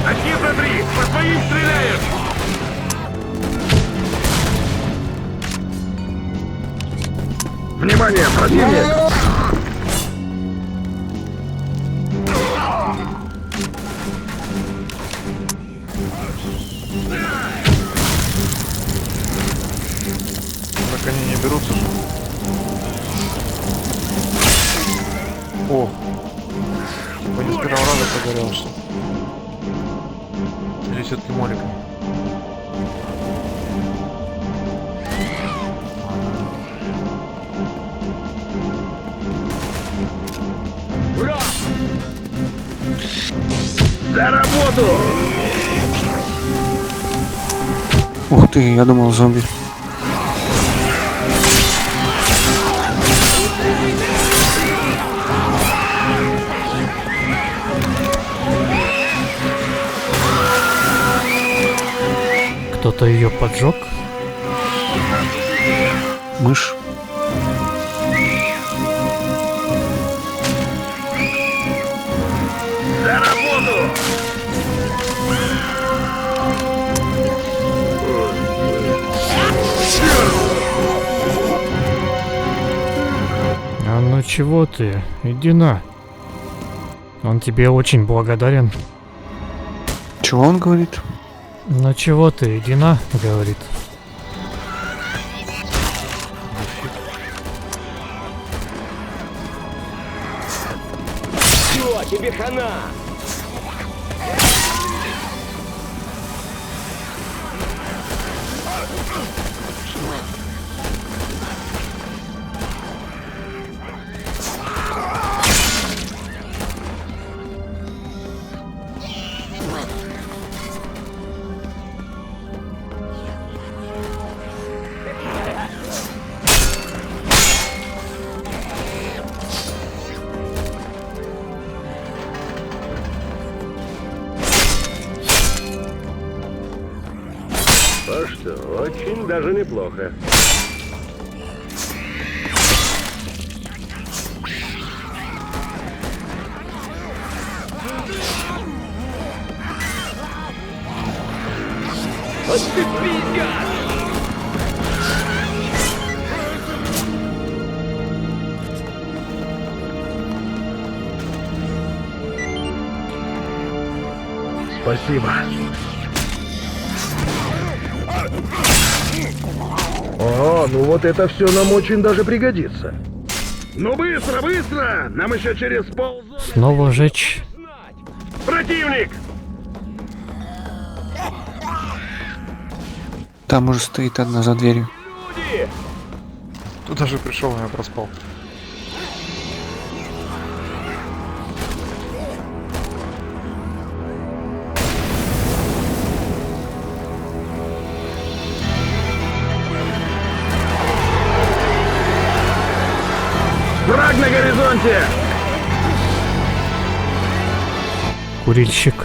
S2: Одни смотри, по своим стреляют! Внимание, противник!
S1: Так они не берутся же. О! Типа не с первого раза погорелся. Или все-таки моликом?
S3: Ура!
S2: За работу!
S4: Ух ты, я думал зомби.
S5: Кто-то ее поджег.
S4: Мышь.
S5: чего ты? Иди на. Он тебе очень благодарен.
S4: Чего он говорит?
S5: Ну чего ты, иди на, говорит.
S6: Все, тебе хана!
S3: А что, очень даже неплохо.
S6: Вот ты пиздец!
S3: Спасибо. О, ну вот это все нам очень даже пригодится. Ну быстро, быстро! Нам еще через ползоны...
S5: Снова жечь.
S3: Противник!
S4: Там уже стоит одна за дверью.
S3: Люди!
S1: Тут даже пришел, я проспал.
S3: Враг на горизонте!
S5: Курильщик.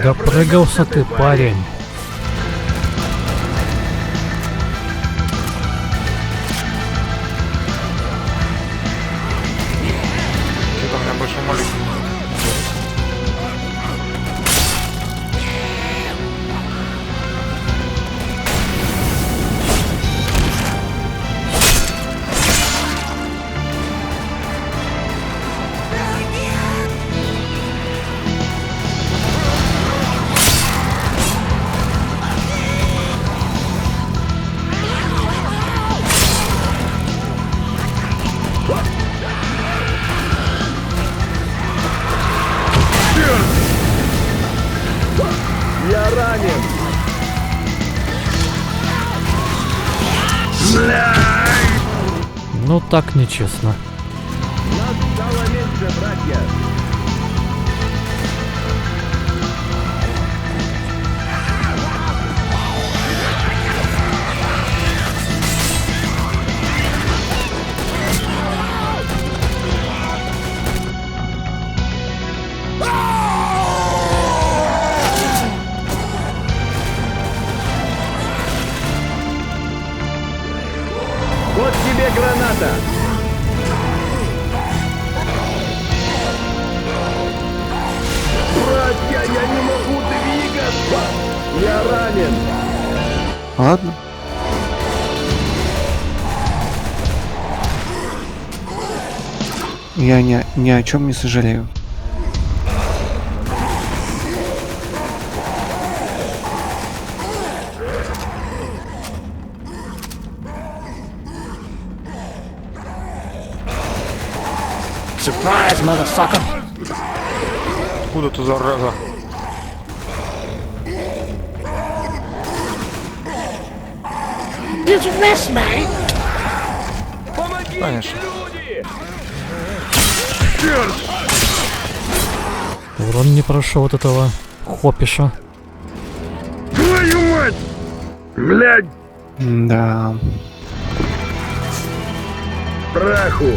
S5: Допрыгался ты, парень.
S1: Что-то у меня больше молитв.
S3: Я ранен!
S5: Ну так нечестно.
S3: Нас стало меньше, братья! Вот тебе граната! Братья, я не могу двигаться! Я ранен!
S4: Ладно. Я ни о чем не сожалею.
S1: Откуда ты, зараза? Конечно.
S5: Урон не прошел от этого хопиша.
S2: Твою мать! Блядь!
S4: Да.
S2: Праху!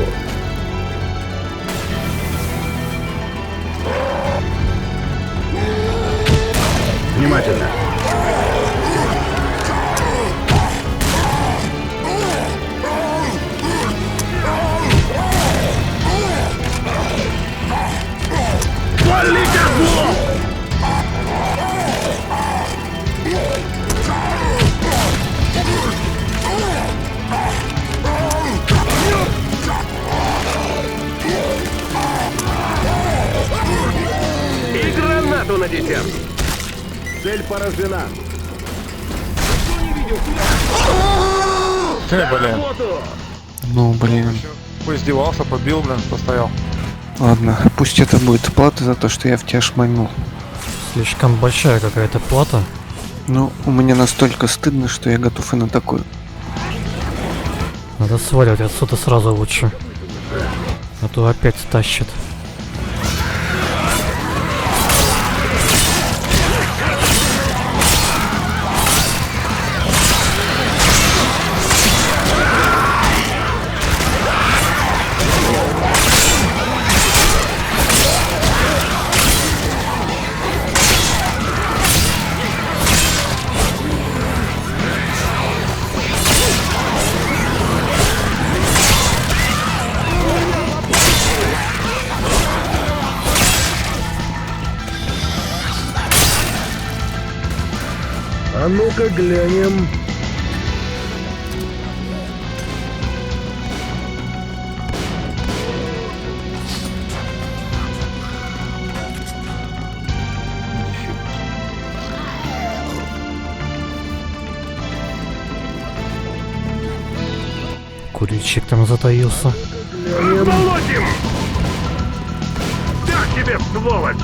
S2: Внимательно! Вали козлов!
S3: И гранату на десерт. Цель поражена.
S1: Блин.
S4: Ну, блин.
S1: Поиздевался, побил, блин, постоял.
S4: Ладно, пусть это будет плата за то, что я в тебя шмальнул.
S5: Слишком большая какая-то плата.
S4: Ну, у меня настолько стыдно, что я готов и на такую.
S5: Надо сваливать отсюда сразу лучше. А то опять тащит.
S2: А ну-ка глянем.
S5: Курильщик там затаился.
S2: Молотим! Так тебе, сволочь!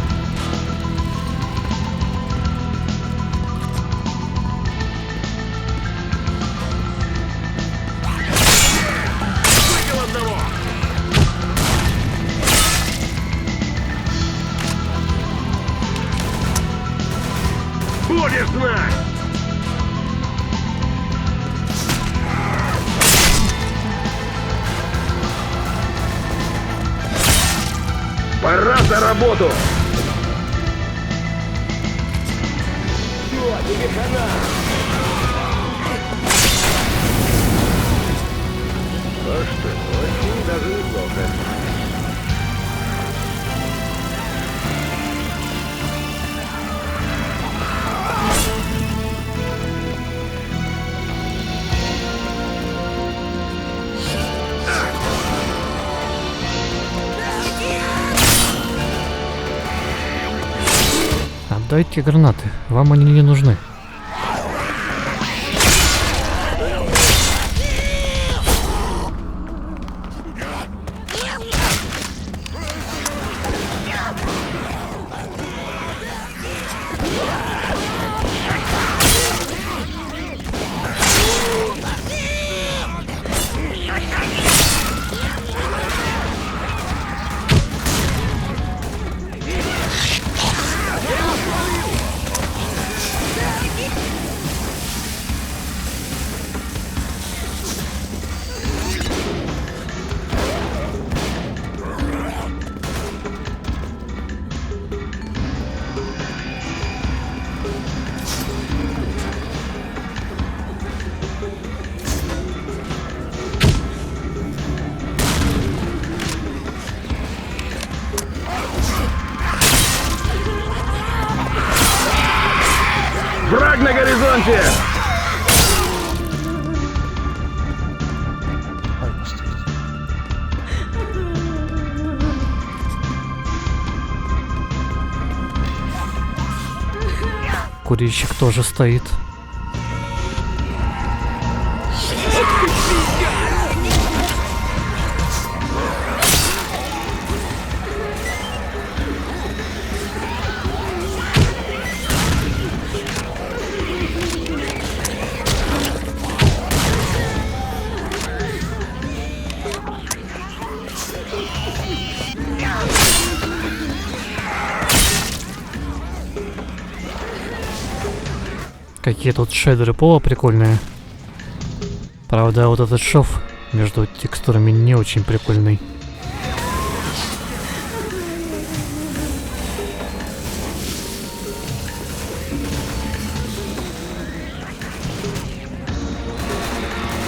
S2: Выбил одного! Будешь знать! Пора за работу!
S6: Все, тебе хана!
S3: А что, очень даже неплохо.
S5: Отдайте гранаты, вам они не нужны. курильщик тоже стоит. Какие тут шейдеры пола прикольные. Правда, вот этот шов между текстурами не очень прикольный.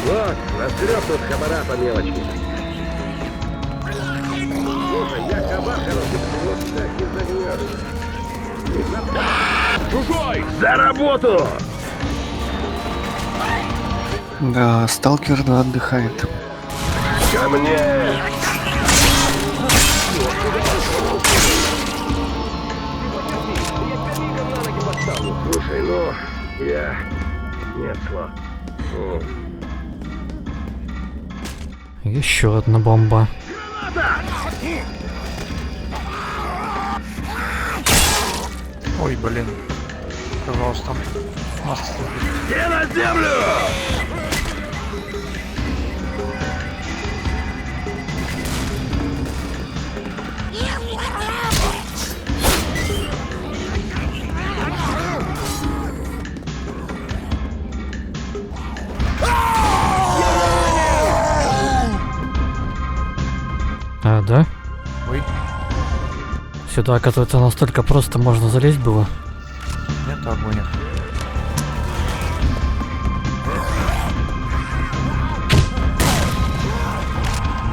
S3: Вот, настрёп тут хабара по мелочи. Слушай, я хабар, короче, вот так и загнёшь. Чужой! За работу!
S4: Да, сталкер отдыхает.
S3: Ко мне! Слушай, ну, я... Нет слов.
S5: Еще одна бомба.
S1: Ой, блин. Пожалуйста.
S3: Все на землю!
S5: А, да?
S1: Ой,
S5: Сюда, оказывается, настолько просто можно залезть было.
S1: нет огонь.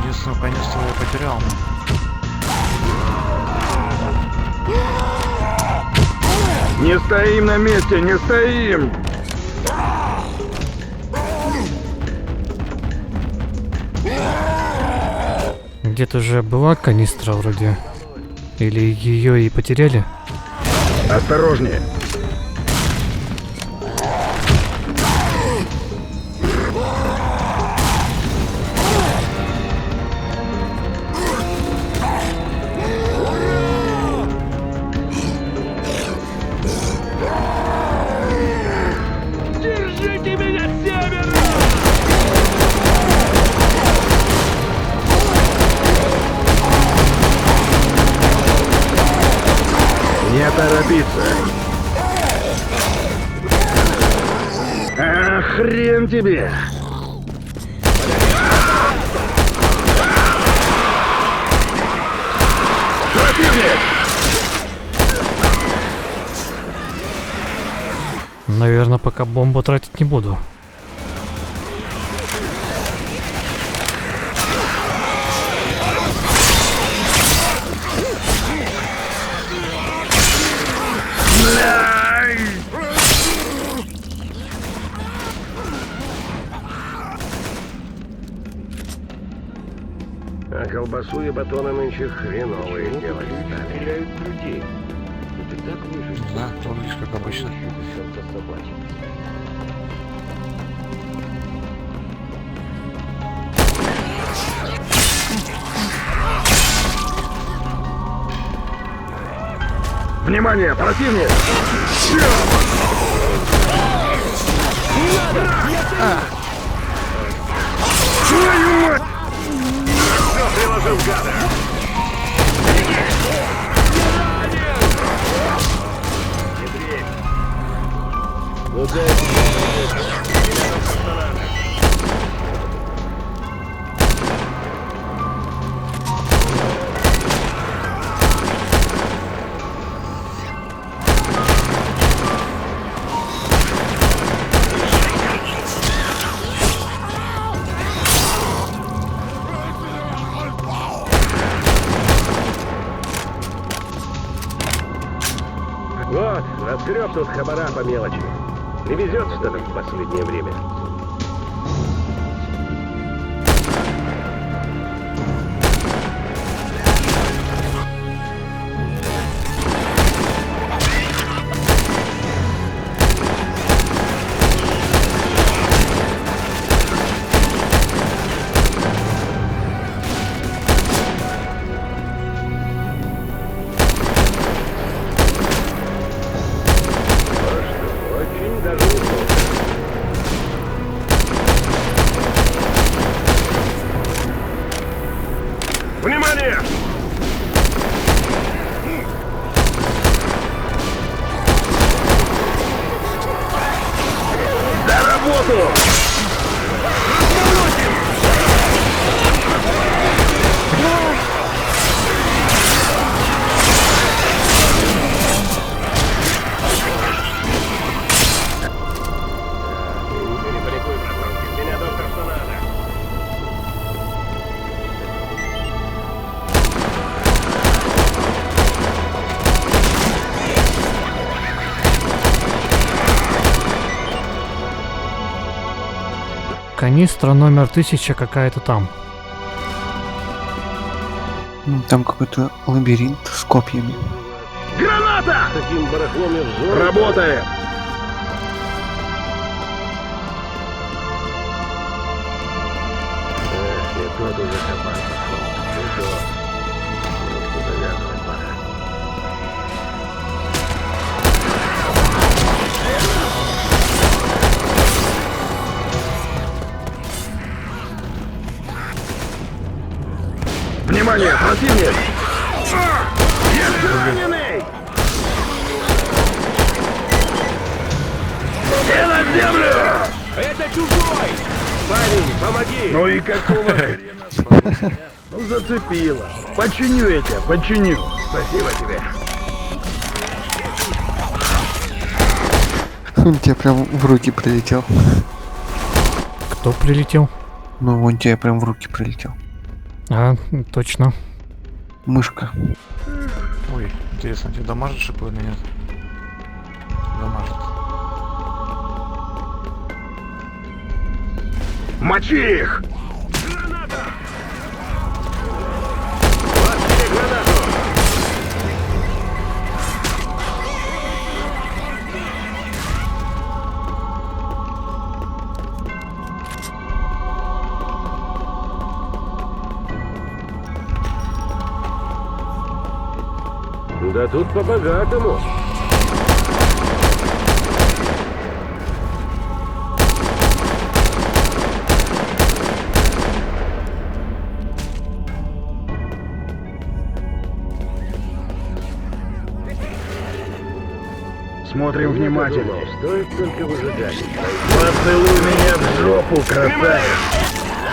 S1: Единственное, канистру я потерял.
S2: Не стоим на месте, не стоим!
S5: Где-то же была канистра вроде. Или ее и потеряли?
S2: Осторожнее!
S6: Держите меня с севера!
S2: Не торопиться! А, хрен тебе! Противник!
S5: Наверное, пока бомбу тратить не буду.
S3: А колбасу и батоны нынче хреновые делать стали.
S6: Стреляют в людей. Это так выжить?
S1: Не знаю, выглядишь как обычно.
S2: Внимание, противник! Твою мать!
S3: Приложил гада! Ну дай Вот, разгреб тут хабара по мелочи. Не везет что-то в последнее время.
S2: работу!
S6: Меня доктор, что надо.
S5: Канистра номер 1000 какая-то там.
S4: Там какой-то лабиринт с копьями.
S2: Граната!
S3: Таким барахлом я взор.
S2: Работаем!
S3: И тот уже кабан пошел. Ну что? Ну, завязывай, пора.
S2: Внимание, противник! Все на землю!
S6: Это чужой! Парень, помоги!
S2: Ну и какого хрена? Ну зацепило. Починю я тебя, починю. Спасибо тебе.
S4: Он тебе прям в руки прилетел.
S5: Кто прилетел?
S4: Ну, он тебе прям в руки прилетел.
S5: А, точно.
S4: Мышка.
S1: Ой, интересно, тебе дамажит шипы или нет? Дамажит.
S2: Мочи их!
S3: Да тут по-богатому.
S2: Смотрим внимательно.
S3: Стоит только выжидать.
S2: Поцелуй меня в жопу, красавец!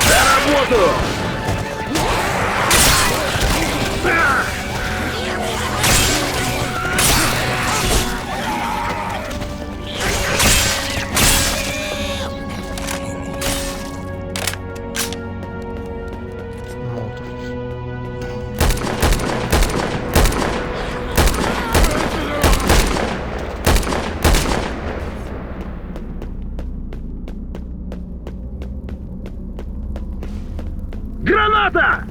S2: За работу!
S1: Молотов.
S2: Граната!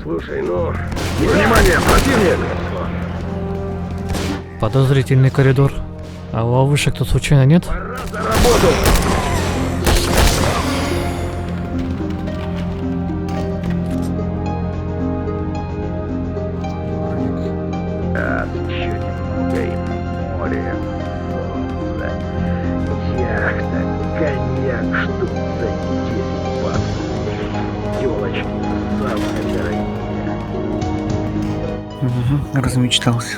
S3: Слушай, ну...
S2: Внимание, противник!
S5: Подозрительный коридор. А ловушек тут случайно нет?
S2: Пора за работу! Еще немного и море. Солнце. Яхта, коньяк, штук за 10 баксов. Телочки, самая дорогие.
S4: Угу, размечтался.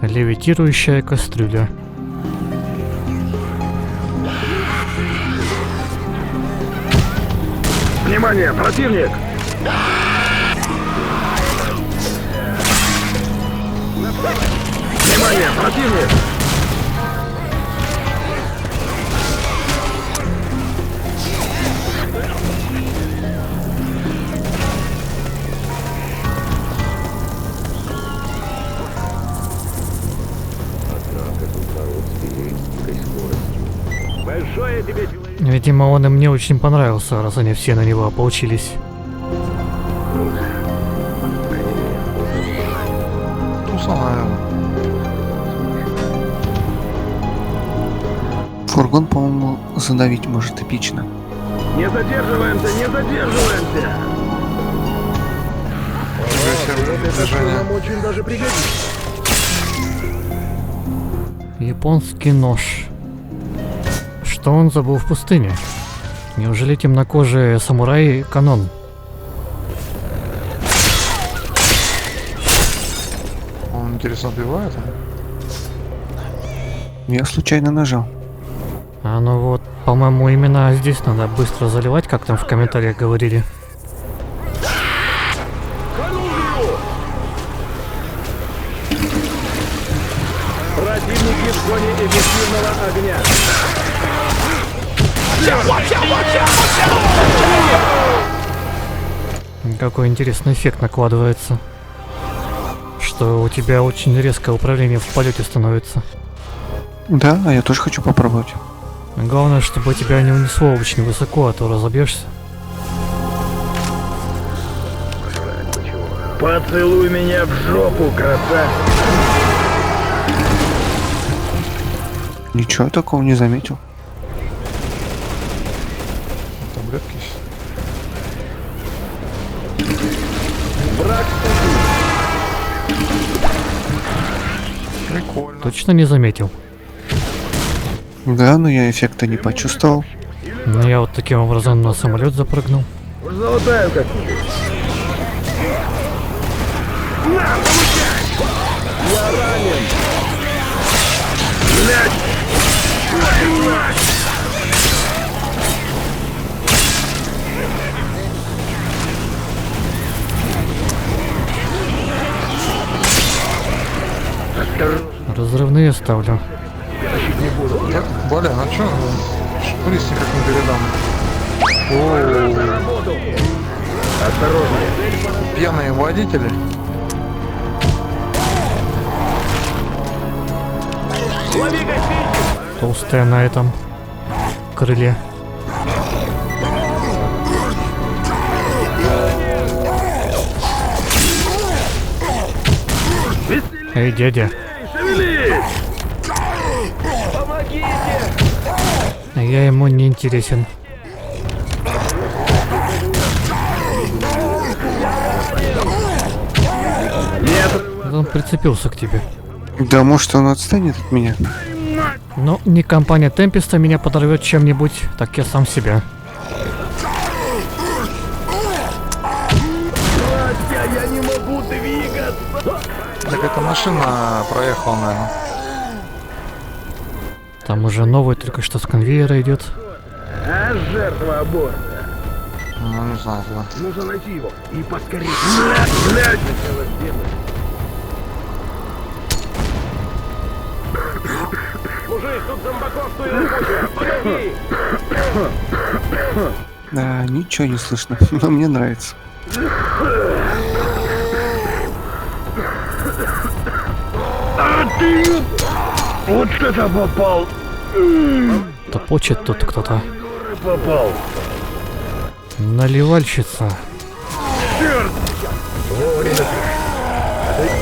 S5: Левитирующая кастрюля.
S2: Внимание, противник! Внимание, противник!
S3: Большое тебе человек.
S5: Видимо, он им не очень понравился, раз они все на него ополчились.
S1: Туса, наверное.
S4: Фургон, по-моему, задавить может эпично.
S2: Не задерживаемся, не задерживаемся! Это
S1: Движение.
S2: нам очень даже пригодится.
S5: Японский нож. Что он забыл в пустыне? Неужели темнокожие самураи канон?
S1: Он, интересно, убивает?
S4: Я случайно нажал.
S5: А ну вот, по-моему, именно здесь надо быстро заливать, как там в комментариях говорили.
S3: Противники в зоне эффективного огня.
S5: Какой интересный эффект накладывается. Что у тебя очень резкое управление в полете становится.
S4: Да, а я тоже хочу попробовать.
S5: Главное, чтобы тебя не унесло очень высоко, а то разобьешься.
S2: Поцелуй меня в жопу, красавец!
S4: Ничего такого не заметил.
S1: Таблетки есть. Прикольно.
S5: Точно не заметил.
S4: Да, но я эффекта не почувствовал.
S5: Но я вот таким образом на самолет запрыгнул.
S2: Уж золотаю как-нибудь.
S5: Разрывные ставлю.
S1: Так, Блин, а чё? Шприц никак не передам. О,
S2: Осторожнее.
S1: пьяные водители.
S5: Толстая на этом крыле. Эй, дядя.
S2: Шевелись!
S5: Я ему не интересен.
S2: Нет!
S5: Он прицепился к тебе.
S4: Да может он отстанет от меня?
S5: Но не компания Темпеста меня подорвет чем-нибудь, так я сам себя.
S2: Я не могу двигаться!
S1: Так эта машина проехала, наверное.
S5: Там уже новый только что с конвейера идет.
S2: А жертва аборта.
S1: Ну, не знаю, куда.
S2: Нужно найти его. И поскорее. Блядь!
S3: Мужик, тут зомбаков погоди!
S4: Да, ничего не слышно, но мне нравится.
S2: А ты! Вот это попал!
S5: Топочет тут кто-то.
S2: Попал!
S5: Наливальщица.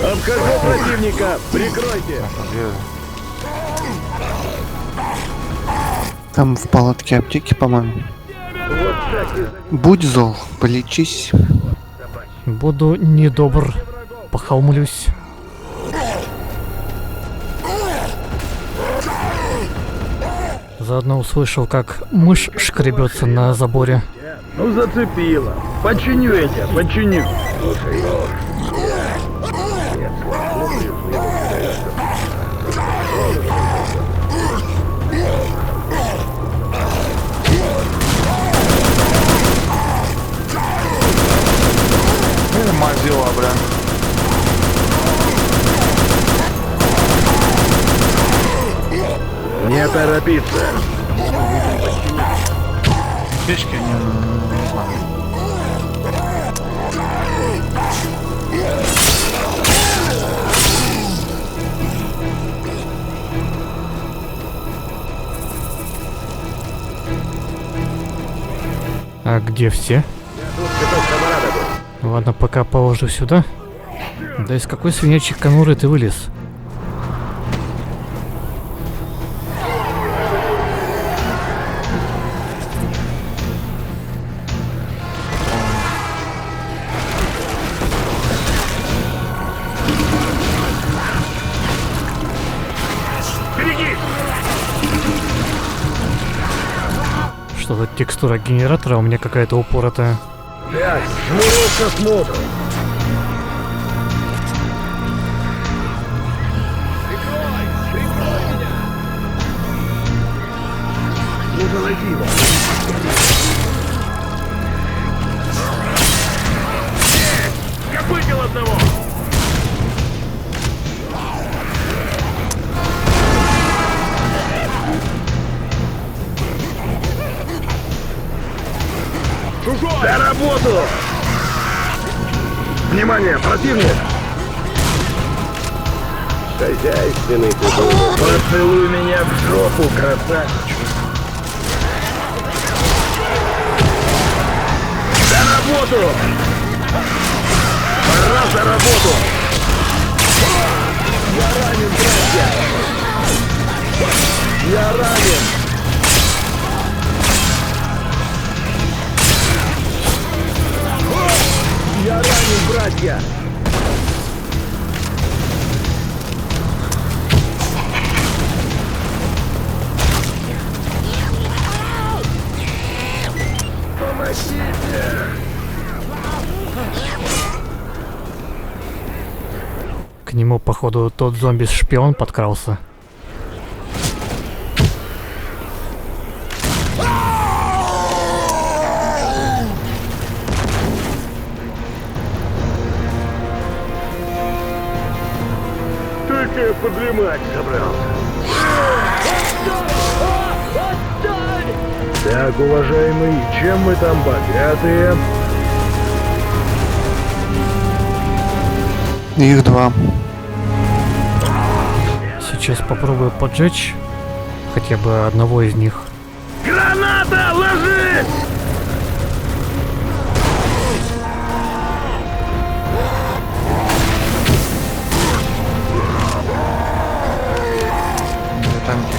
S3: Обхожу противника! Прикройте!
S4: Там в палатке аптеки, по-моему. Будь зол, полечись.
S5: Буду недобр. Похалмлюсь. Заодно услышал, как мышь шкребется на заборе.
S2: Ну зацепила. Починю я тебя, починю.
S1: Мазила, бля.
S2: Не торопиться.
S1: Печки не знаю.
S5: Где все?
S6: Я тут пяток камарада был.
S5: Ладно, пока положу сюда. Да из какой свинячьей конуры ты вылез? Что-то текстура генератора у меня какая-то упоротая.
S2: Так, шнурок к осмотру. Ну-ка, найди его.
S6: Я выпил одного! Чужой!
S2: За работу! Внимание, противник!
S6: Хозяйственный ты был.
S2: Поцелуй меня в жопу, красавчик! За работу! Пора за работу! Я ранен, братья! Я ранен! Я ранен, братья!
S5: К нему, походу, тот зомби-шпион подкрался.
S2: Только я подремать собрался. Так, уважаемый, чем мы там богатые?
S4: Их два.
S5: Сейчас попробую поджечь хотя бы одного из них.
S2: Граната, ложись!
S1: Танки.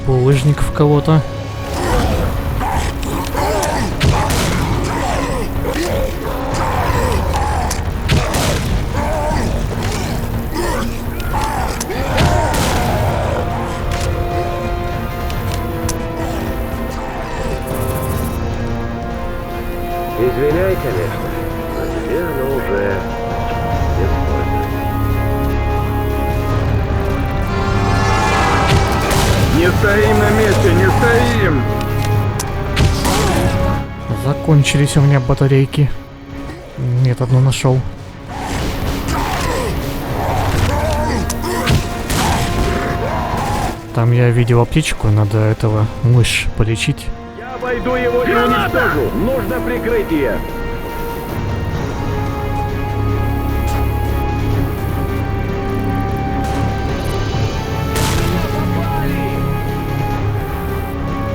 S5: Булыжник в кого-то.
S6: Извиняй, конечно. Но теперь оно уже бесполезно.
S2: Не стоим на месте, не стоим!
S5: Закончились у меня батарейки. Нет, одну нашел. Там я видел аптечку, надо этого мышь полечить.
S3: Я обойду его и уничтожу. Нужно прикрытие.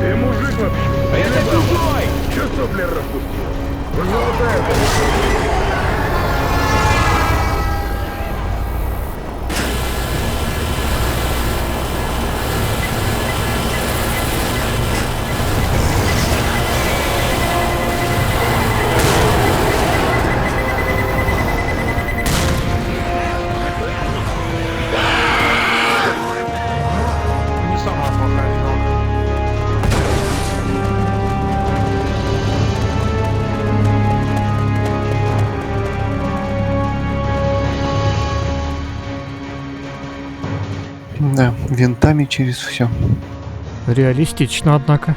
S2: Ты мужик вообще?
S6: Это чужой!
S2: Че сопли распустил? Золотая
S1: Не самая плохая финалка.
S4: Да, винтами через все.
S5: Реалистично, однако.